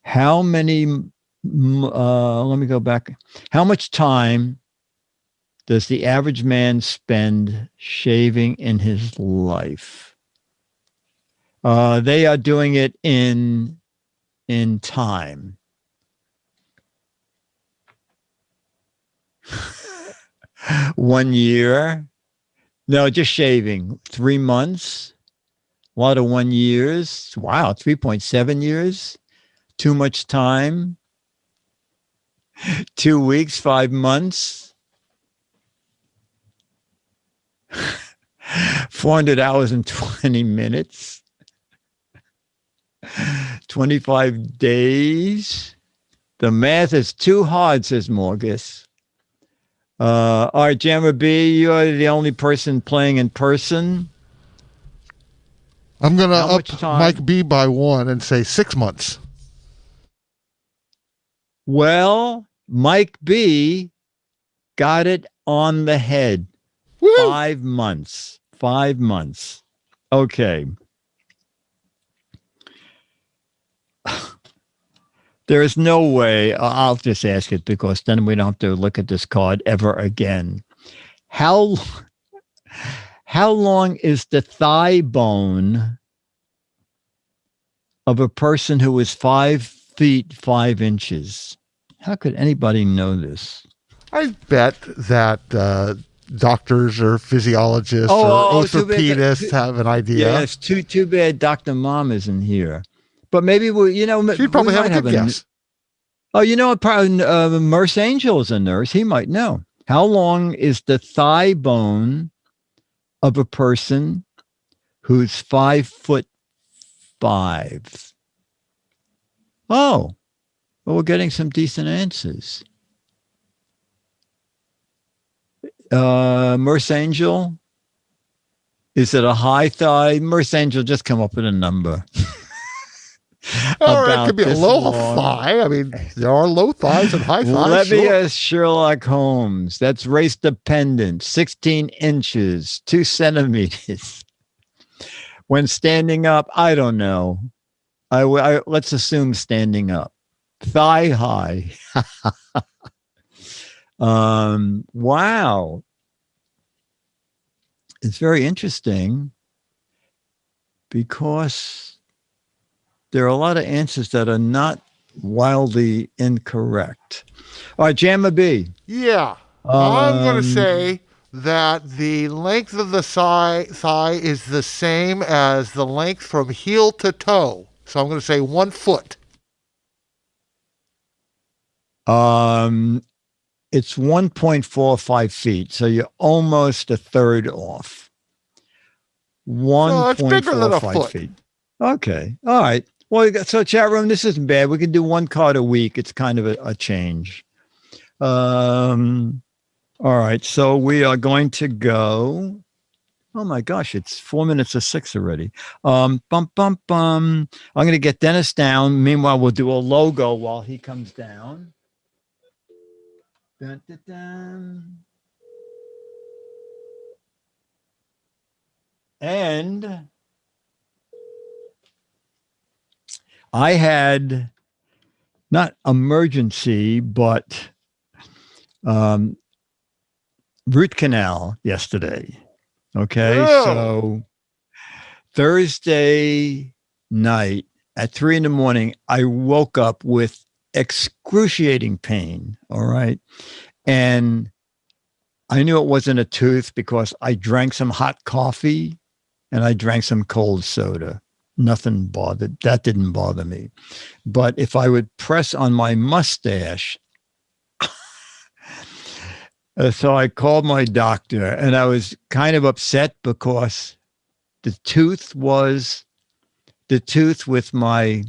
How many, let me go back. How much time does the average man spend shaving in his life? They are doing it in time. One year. No, just shaving. 3 months. A lot of 1 years. Wow, 3.7 years. Too much time. 2 weeks, 5 months. 400 hours and 20 minutes. 25 days. The math is too hard, says Morgus. All right, Jamma B, you're the only person playing in person. I'm going to up Mike B by 1 and say 6 months. Well, Mike B got it on the head. Woo! 5 months. 5 months. Okay. There is no way. I'll just ask it because then we don't have to look at this card ever again. How long is the thigh bone of a person who is 5 feet 5 inches? How could anybody know this? I bet that doctors or physiologists or orthopedists have an idea. Yeah, it's too bad Dr. Mom isn't here. But maybe she'd probably have a good guess. Probably Merce Angel is a nurse. He might know. How long is the thigh bone of a person who's 5'5"? Oh, well, we're getting some decent answers. Merce Angel, is it a high thigh? Merce Angel, just come up with a number. Or it could be a low thigh. I mean, there are low thighs and high thighs. Let me ask Sherlock Holmes. That's race dependent. 16 inches, 2 centimeters. When standing up, I don't know. Let's assume standing up. Thigh high. Wow. it's very interesting because there are a lot of answers that are not wildly incorrect. All right, Jamma B. Yeah. I'm going to say that the length of the thigh is the same as the length from heel to toe. So I'm going to say 1 foot. It's 1.45 feet, so you're almost a third off. So it's bigger than a 1.45 foot. feet. Okay. All right. Well, so chat room, this isn't bad. We can do 1 card a week. It's kind of a change. All right. So we are going to go. Oh my gosh, it's 4 minutes of 6 already. I'm going to get Dennis down. Meanwhile, we'll do a logo while he comes down. Dun, dun, dun. And I had not emergency, but root canal yesterday. Okay. Oh. So Thursday night at 3 a.m, I woke up with excruciating pain. All right. And I knew it wasn't a tooth because I drank some hot coffee and I drank some cold soda. Nothing bothered. That didn't bother me. But if I would press on my mustache, so I called my doctor and I was kind of upset because the tooth with my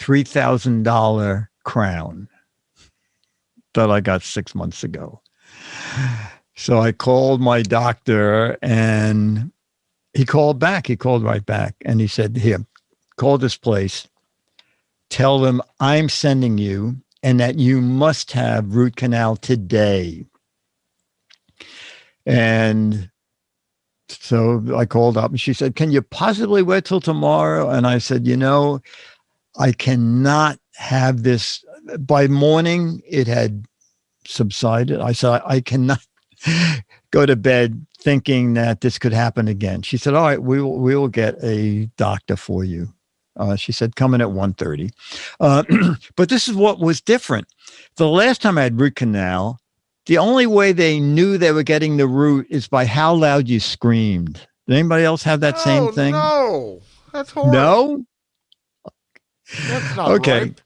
$3,000 crown that I got 6 months ago. So I called my doctor and he called back. He called right back and he said, here, call this place. Tell them I'm sending you and that you must have root canal today. And so I called up and she said, can you possibly wait till tomorrow? And I said, I cannot have this. By morning, it had subsided. I said, I cannot go to bed thinking that this could happen again. She said, all right, we will get a doctor for you. She said, come in at 1:30. But this is what was different. The last time I had root canal, the only way they knew they were getting the root is by how loud you screamed. Did anybody else have that same thing? No, that's horrible. No? That's not okay. right.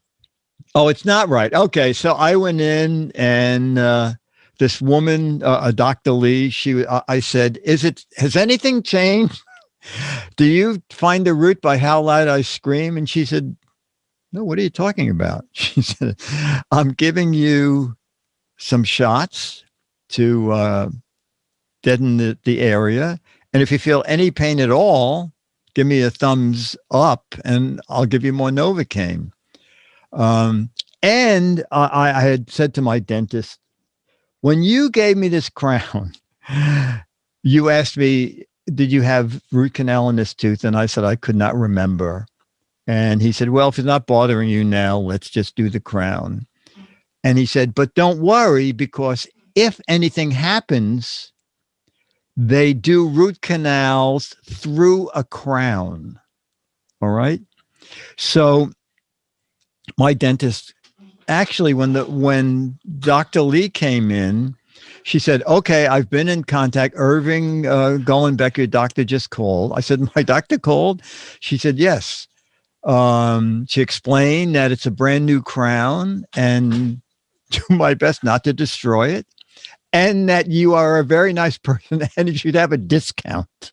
Oh, it's not right. Okay. So I went in and this woman, Dr. Lee, I said, has anything changed? Do you find the root by how loud I scream? And she said, no, what are you talking about? She said, I'm giving you some shots to deaden the area. And if you feel any pain at all, give me a thumbs up and I'll give you more Novocaine. And I had said to my dentist, when you gave me this crown, you asked me, did you have root canal in this tooth? And I said, I could not remember. And he said, well, if it's not bothering you now, let's just do the crown. And he said, but don't worry, because if anything happens, they do root canals through a crown. All right. So my dentist, actually, when Dr. Lee came in, she said, okay, I've been in contact. Irving Golenbeck, your doctor just called. I said, my doctor called? She said, yes. She explained that it's a brand new crown and do my best not to destroy it. And that you are a very nice person and you should have a discount.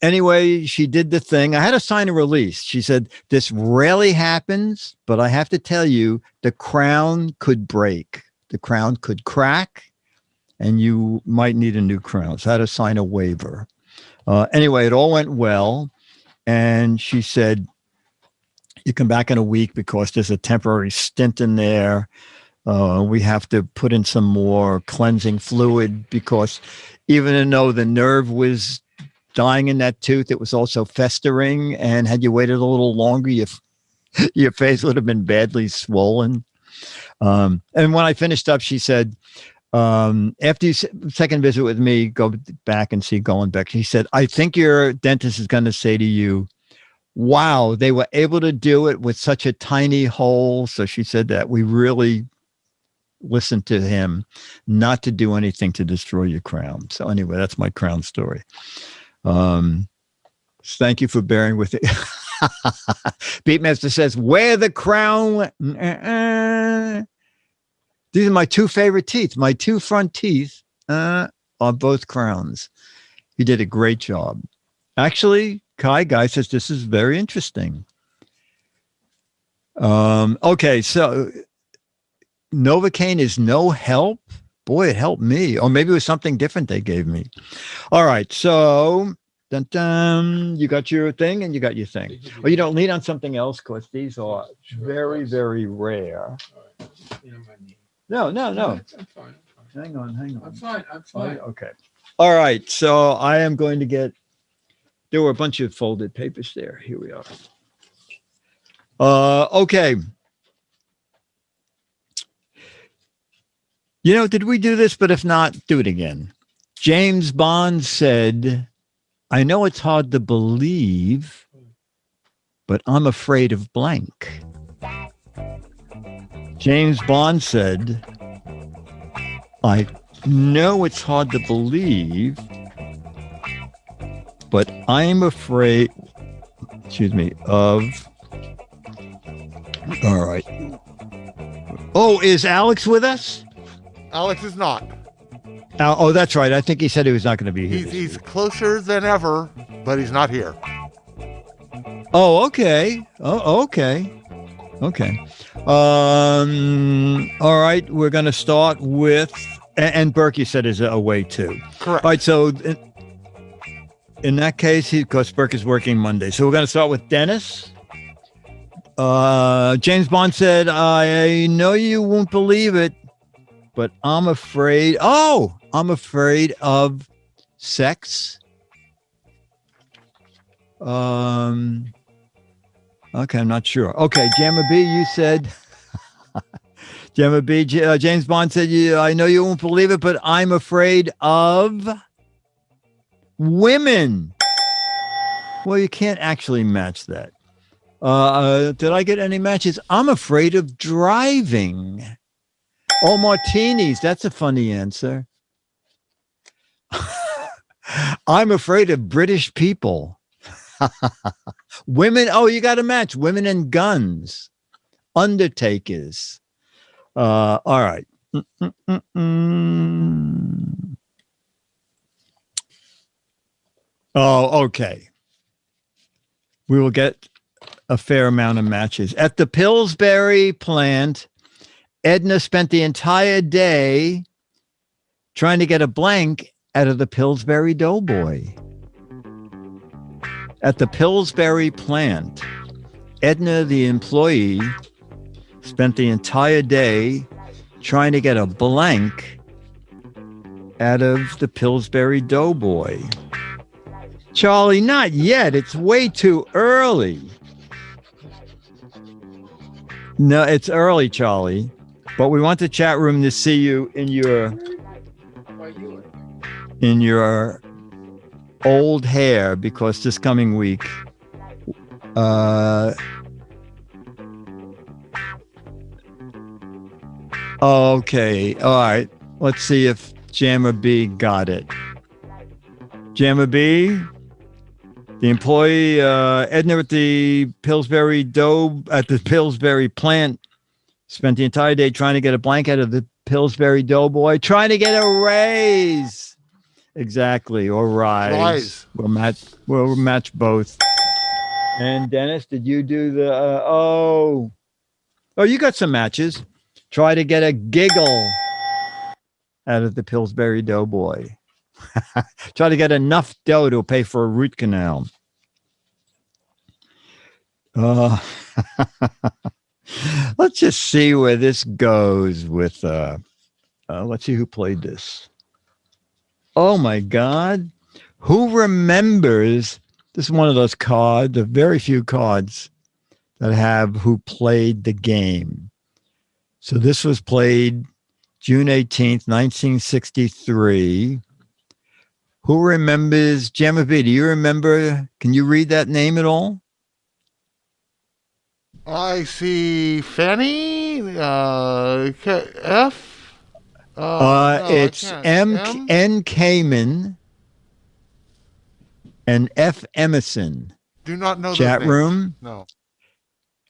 Anyway, she did the thing. I had to sign a release. She said, this rarely happens, but I have to tell you, the crown could break. The crown could crack and you might need a new crown. So I had to sign a waiver. Anyway, it all went well. And she said, you come back in a week because there's a temporary stint in there. We have to put in some more cleansing fluid because even though the nerve was dying in that tooth, it was also festering. And had you waited a little longer, your face would have been badly swollen. And when I finished up, she said, After your second visit with me, go back and see Golenbeck. He said, I think your dentist is going to say to you, wow, they were able to do it with such a tiny hole. So she said that we really listened to him not to do anything to destroy your crown. So anyway, that's my crown story. Thank you for bearing with it. Beatmaster says, wear the crown. These are my two favorite teeth. My two front teeth are both crowns. You did a great job. Actually, Kai Guy says this is very interesting. Okay, so Novocaine is no help. Boy, it helped me. Or maybe it was something different they gave me. All right, so dun, dun, you got your thing and you got your thing. Or you don't lean on something else because these are very, very rare. No. I'm fine. Hang on. I'm fine. Okay. All right. So I am going to get, there were a bunch of folded papers there. Here we are. Okay. Did we do this? But if not, do it again. James Bond said, I know it's hard to believe, but I'm afraid of blank. James Bond said, I know it's hard to believe, but I'm afraid, of, all right. Oh, is Alex with us? Alex is not. Oh, that's right. I think he said he was not going to be here. He's closer than ever, but he's not here. Oh, okay. Oh, okay. Okay. All right. We're going to start with, and Burke, you said is away too. Correct. All right. So in that case, because Burke is working Monday. So we're going to start with Dennis. James Bond said, I know you won't believe it, but I'm afraid. Oh, I'm afraid of sex. Okay, I'm not sure. Okay, Jamma B, you said. Jamma B, James Bond said, I know you won't believe it, but I'm afraid of women. Well, you can't actually match that. Did I get any matches? I'm afraid of driving. Oh, martinis. That's a funny answer. I'm afraid of British people. Women. Oh, you got a match. Women and guns. Undertakers. All right. Oh, okay. We will get a fair amount of matches. At the Pillsbury plant, Edna spent the entire day trying to get a blank out of the Pillsbury Doughboy. At the Pillsbury plant, Edna, the employee, spent the entire day trying to get a blank out of the Pillsbury Doughboy. Charlie, not yet. It's way too early. No, it's early, Charlie. But we want the chat room to see you in your old hair, because this coming week, okay, all right. Let's see if Jamma B got it. Jamma B, the employee, Edna at the Pillsbury plant, spent the entire day trying to get a blank out of the Pillsbury Doughboy, trying to get a raise. Exactly, or rise. We'll match both. And Dennis, did you do the? Oh, you got some matches. Try to get a giggle out of the Pillsbury Doughboy. Try to get enough dough to pay for a root canal. Let's just see where this goes with, let's see who played this. Oh my God. Who remembers, this is one of those cards, the very few cards that have who played the game. So this was played June 18th, 1963. Who remembers Gemma B? Do you remember? Can you read that name at all? I see Fanny, F. No, It's I can't. N. Kamen and F. Emerson. Do not know Chat those names. room. No.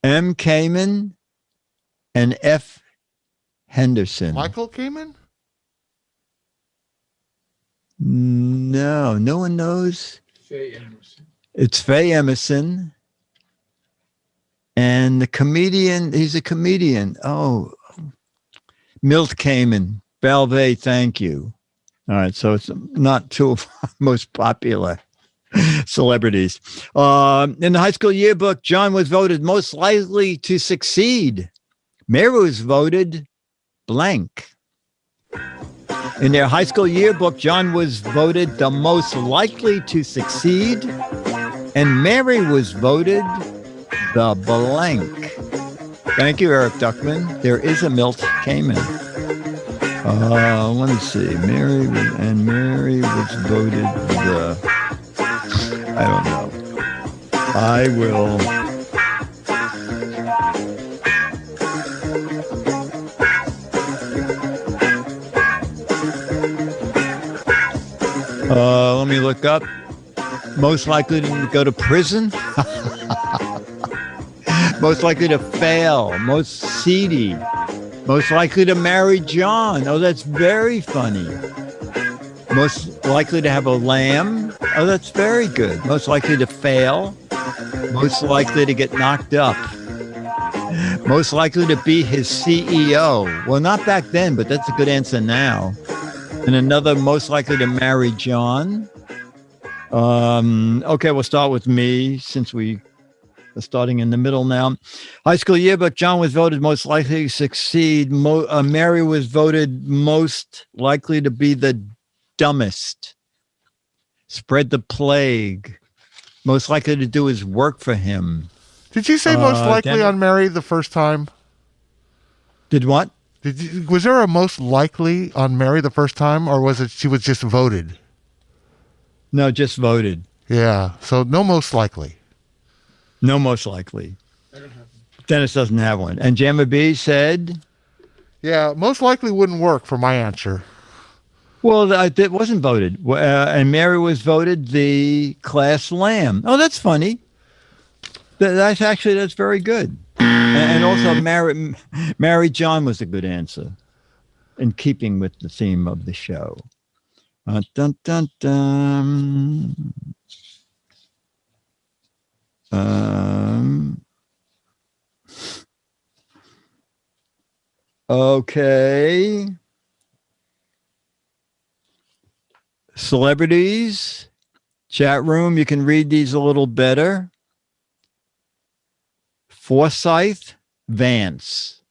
M. Kamen and F. Henderson. Michael Kamen? No, no one knows. Faye Emerson. It's Faye Emerson. And the comedian, he's a comedian. Oh, Milt Kamen. Balvey, thank you. All right, so it's not two of our most popular celebrities. In the high school yearbook, John was voted most likely to succeed. Mary was voted blank. In their high school yearbook, John was voted the most likely to succeed, and Mary was voted the blank. Thank you, Eric Duckman. There is a Milt Kamen. Let me see. Mary was voted the... I don't know. I will... let me look up. Most likely to go to prison. Most likely to fail. Most seedy. Most likely to marry John. Oh, that's very funny. Most likely to have a lamb. Oh, that's very good. Most likely to fail. Most likely to get knocked up. Most likely to be his CEO. Well, not back then, but that's a good answer now. And another, most likely to marry John. Okay, we'll start with me since we are starting in the middle now. High school yearbook, John was voted most likely to succeed. Mary was voted most likely to be the dumbest. Spread the plague. Most likely to do his work for him. Did you say most likely on Mary the first time? Did what? Was there a most likely on Mary the first time, or was it she was just voted? No, just voted. Yeah, so no most likely. No most likely. I don't have one. Dennis doesn't have one. And Gemma B said? Yeah, most likely wouldn't work for my answer. Well, it wasn't voted. And Mary was voted the class lamb. Oh, that's funny. That's very good. And also marry John was a good answer in keeping with the theme of the show. Dun, dun, dun. Okay. Celebrities, chat room, you can read these a little better. Forsyth Vance.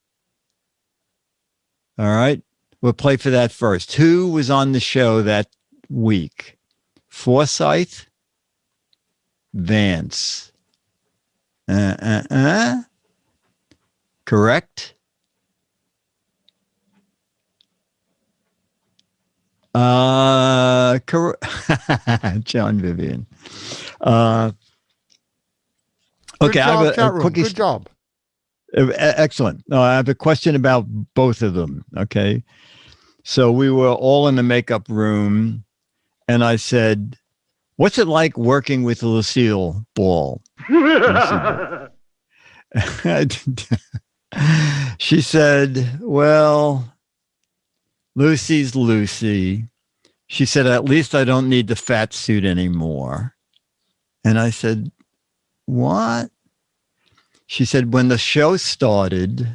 All right. We'll play for that first. Who was on the show that week? Forsyth Vance. Correct. John Vivian. Okay, I have a quickie. Good job. Excellent. I have a question about both of them. Okay. So we were all in the makeup room, and I said, "What's it like working with Lucille Ball?" She said, "Well, Lucy's Lucy." She said, "At least I don't need the fat suit anymore." And I said, "What?" She said, "When the show started,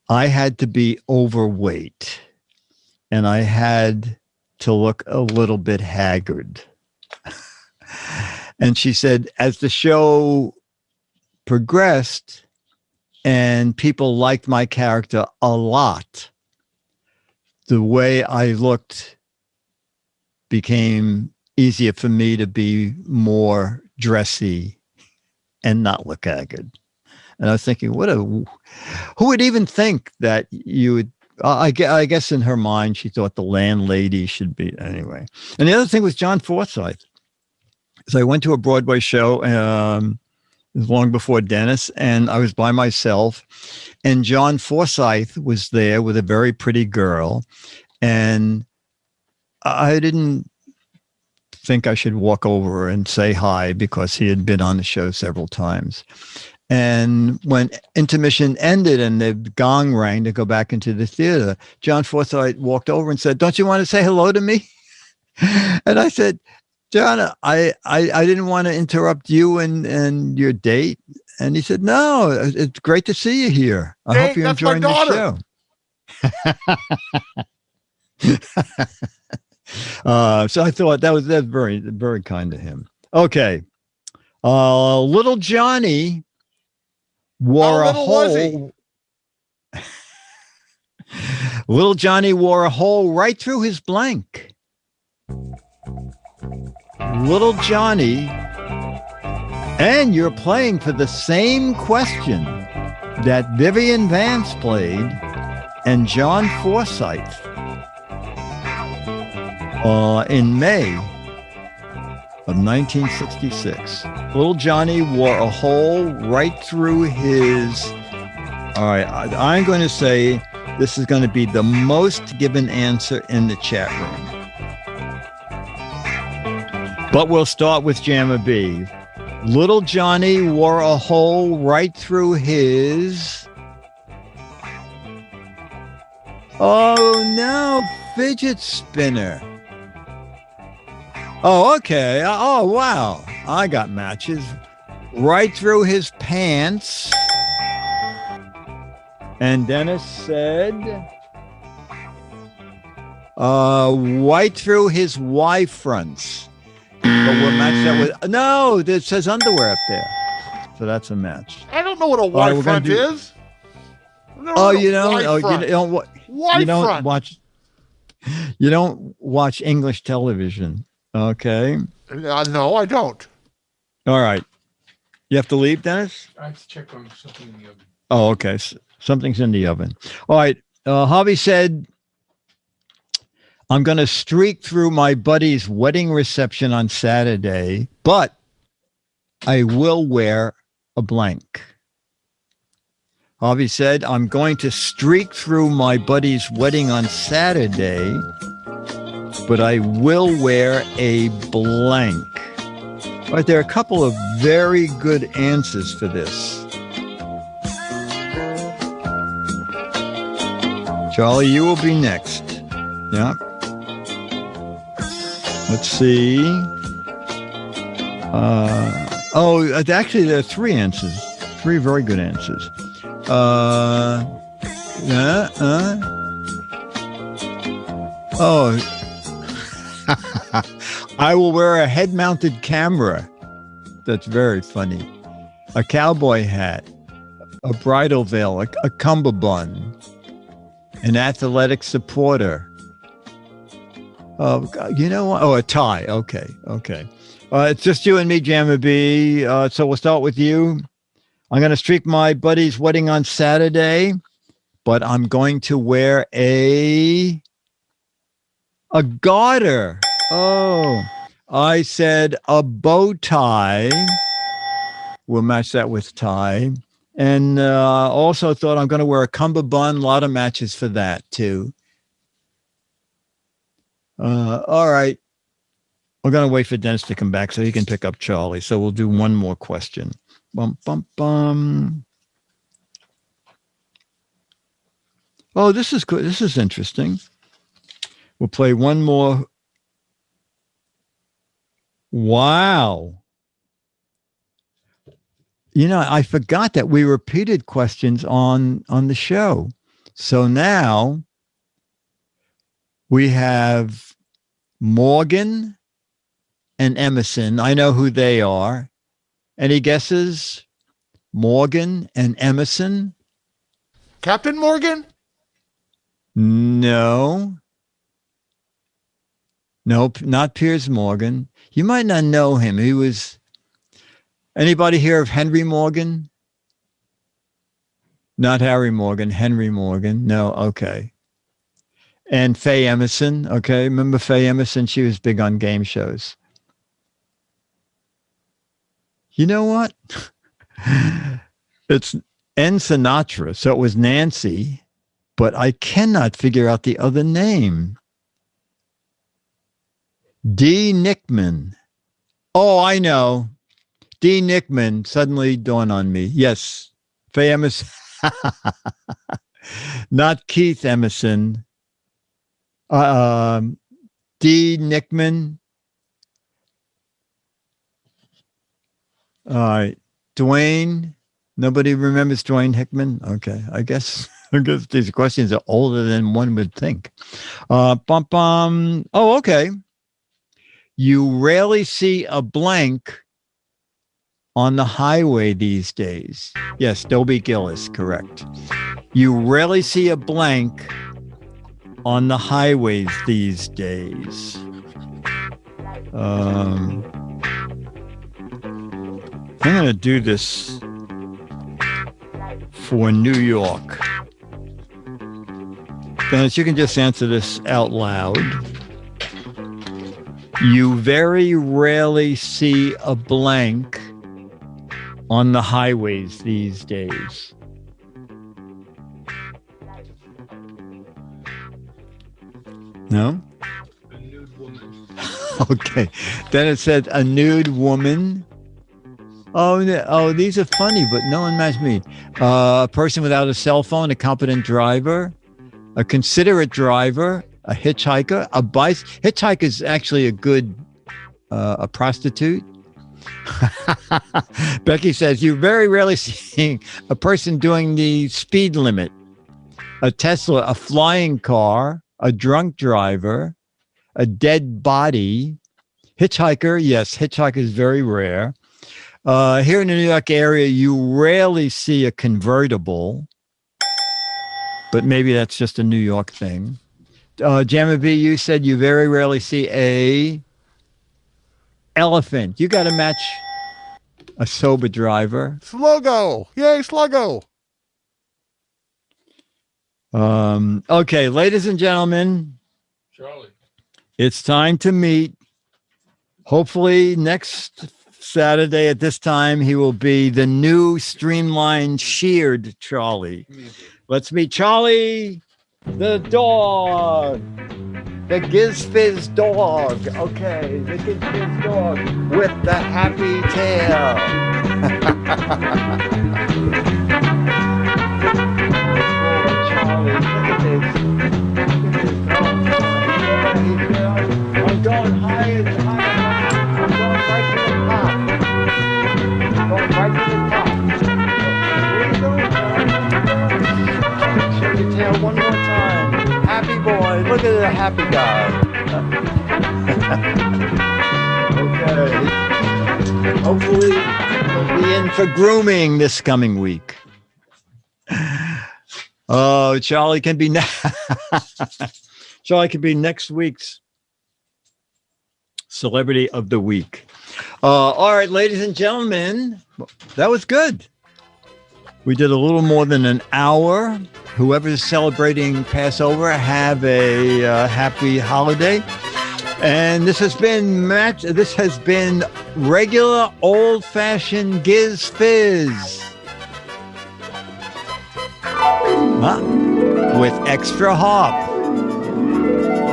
I had to be overweight and I had to look a little bit haggard." And she said, as the show progressed and people liked my character a lot, the way I looked became easier for me to be more dressy and not look haggard. And I was thinking, who would even think that you would I guess in her mind, she thought the landlady should be anyway. And the other thing was John Forsythe. So I went to a Broadway show long before Dennis, and I was by myself. And John Forsythe was there with a very pretty girl. And I didn't think I should walk over and say hi because he had been on the show several times. And when intermission ended and the gong rang to go back into the theater, John Forsythe walked over and said, "Don't you want to say hello to me?" And I said, "John, I didn't want to interrupt you and your date." And he said, "No, it's great to see you here. I hope you're enjoying the show." So I thought that's very, very kind of him. Okay. Little Johnny wore a hole. Little Johnny wore a hole right through his blank. Little Johnny, and you're playing for the same question that Vivian Vance played and John Forsythe in May of 1966. Little Johnny wore a hole right through his... All right, I'm going to say this is going to be the most given answer in the chat room. But we'll start with Jamma B. Little Johnny wore a hole right through his... Oh, no, fidget spinner. Oh, okay. Oh, wow. I got matches. Right through his pants. And Dennis said, right through his Y-fronts. But we'll match that with... No, it says underwear up there. So that's a match. I don't know what a Y-front is. Oh, you don't? Oh, you don't watch... You don't watch English television. Okay. No, I don't. All right. You have to leave, Dennis? I have to check on something in the oven. Oh, okay. Something's in the oven. All right. Javi said, I'm going to streak through my buddy's wedding reception on Saturday, but I will wear a blank. Javi said, I'm going to streak through my buddy's wedding on Saturday, but I will wear a blank. All right, there are a couple of very good answers for this. Charlie, you will be next. Yeah. Let's see. Actually, there are three answers. Three very good answers. I will wear a head-mounted camera. That's very funny. A cowboy hat, a bridal veil, a cummerbund, an athletic supporter. You know what? Oh, a tie. Okay. It's just you and me, Jamma B. So we'll start with you. I'm going to streak my buddy's wedding on Saturday, but I'm going to wear a garter. Oh, I said a bow tie. We'll match that with tie. And also thought I'm going to wear a cummerbund. A lot of matches for that, too. All right. We're going to wait for Dennis to come back so he can pick up Charlie. So we'll do one more question. Bum, bum, bum. Oh, this is good. This is interesting. We'll play one more. Wow. You know, I forgot that we repeated questions on the show. So now we have Morgan and Emerson. I know who they are. Any guesses? Morgan and Emerson? Captain Morgan? No. Nope, not Piers Morgan. You might not know him. He was... Anybody hear of Henry Morgan? Not Harry Morgan, Henry Morgan. No, okay. And Faye Emerson. Okay. Remember Faye Emerson? She was big on game shows. You know what? It's N. Sinatra. So it was Nancy, but I cannot figure out the other name. D. Nickman. Oh, I know. D. Nickman suddenly dawned on me. Yes. Faye Emerson. Not Keith Emerson. D. Nickman. All right. Dwayne. Nobody remembers Dwayne Hickman? Okay. I guess these questions are older than one would think. Oh, okay. You rarely see a blank on the highway these days. Yes, Dobie Gillis, correct. You rarely see a blank on the highways these days. I'm going to do this for New York. Dennis, you can just answer this out loud. You very rarely see a blank on the highways these days. No? A nude woman. Okay. Then it said a nude woman. Oh, these are funny, but no one matched me. A person without a cell phone, a competent driver, a considerate driver, a hitchhiker, hitchhiker is actually a good, a prostitute. Becky says, you very rarely see a person doing the speed limit, a Tesla, a flying car, a drunk driver, a dead body, hitchhiker. Yes, hitchhiker is very rare. Here in the New York area, you rarely see a convertible, but maybe that's just a New York thing. Jamma B, you said you very rarely see a elephant. You got to match a sober driver. Sluggo. Yay, Sluggo. Okay, ladies and gentlemen, Charlie. it's time to meet. Hopefully next Saturday at this time, he will be the new streamlined sheared Charlie. Let's meet Charlie the dog. The Giz Fiz dog. Okay, the Giz Fiz dog with the happy tail. Charlie, look at this. I'm going higher and higher. I'm going right to the top. I'm going right to the top. Where are you going, Charlie? Show your tail one more time. Happy boy. Look at the happy guy. Okay. Hopefully, he'll be in for grooming this coming week. Oh, Charlie can be Charlie can be next week's Celebrity of the Week. All right, ladies and gentlemen, that was good. We did a little more than an hour. Whoever's celebrating Passover, have a happy holiday. And this has been regular old-fashioned Giz Fiz. With extra hop.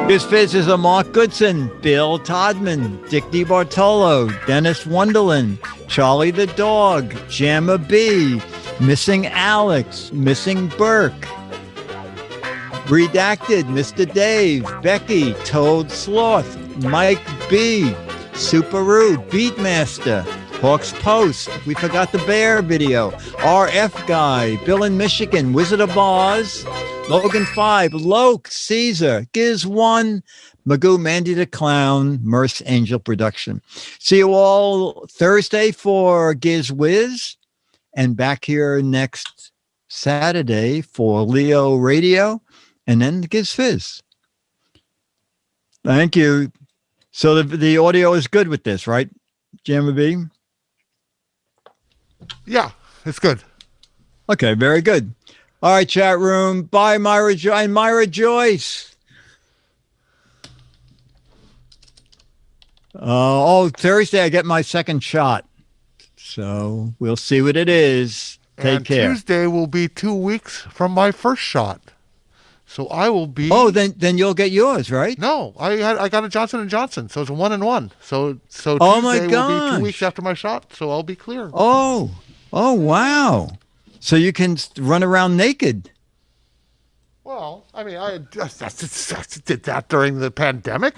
Giz Fiz is a Mark Goodson, Bill Todman, Dick DeBartolo, Dennis Wonderland, Charlie the Dog, Jamma B, Missing Alex, Missing Burke, Redacted, Mr. Dave, Becky, Toad Sloth, Mike B, Superoo, Beatmaster, Hawks Post, we forgot the bear video, RF Guy, Bill in Michigan, Wizard of Oz, Logan 5, Loke, Caesar, Giz 1, Magoo, Mandy the Clown, Merce Angel Production. See you all Thursday for Giz Wiz, and back here next Saturday for Leo Radio, and then Giz Fiz. Thank you. So the audio is good with this, right, Jamma B? Yeah, it's good. Okay, very good. All right, chat room. Bye, Myra Joyce. Thursday I get my second shot. So we'll see what it is. Take care. Tuesday will be 2 weeks from my first shot. So I will be. Oh, then you'll get yours, right? No, I got a Johnson & Johnson, so it's a 1-1. So Tuesday Oh my will be gosh. 2 weeks after my shot, so I'll be clear. Oh, wow. So you can run around naked. Well, I mean, I did that during the pandemic.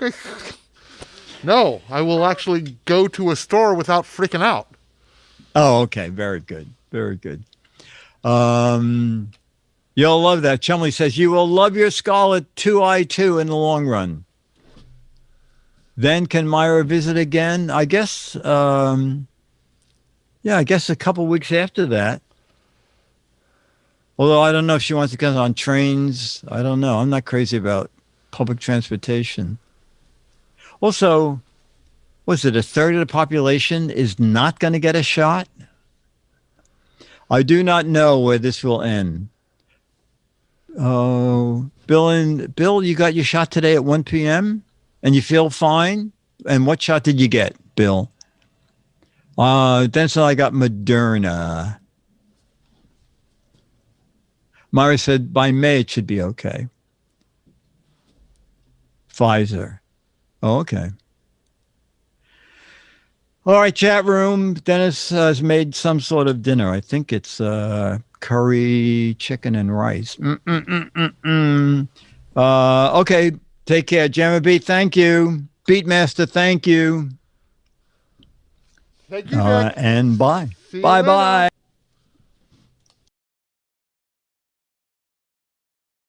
No, I will actually go to a store without freaking out. Oh, okay. Very good. Very good. You'll love that. Chumley says, you will love your Scarlet 2i2 in the long run. Then can Myra visit again? I guess, I guess a couple weeks after that. Although I don't know if she wants to come on trains. I don't know. I'm not crazy about public transportation. Also, was it a third of the population is not going to get a shot? I do not know where this will end. Oh, Bill, you got your shot today at 1 p.m. and you feel fine? And what shot did you get, Bill? Then so I got Moderna. Myra said by May it should be okay. Pfizer. Oh, okay. All right, chat room. Dennis has made some sort of dinner. I think it's curry, chicken, and rice. Okay, take care. Jammer Beat, thank you. Beatmaster, thank you. Thank you, Nick. And bye. See you Bye-bye. later.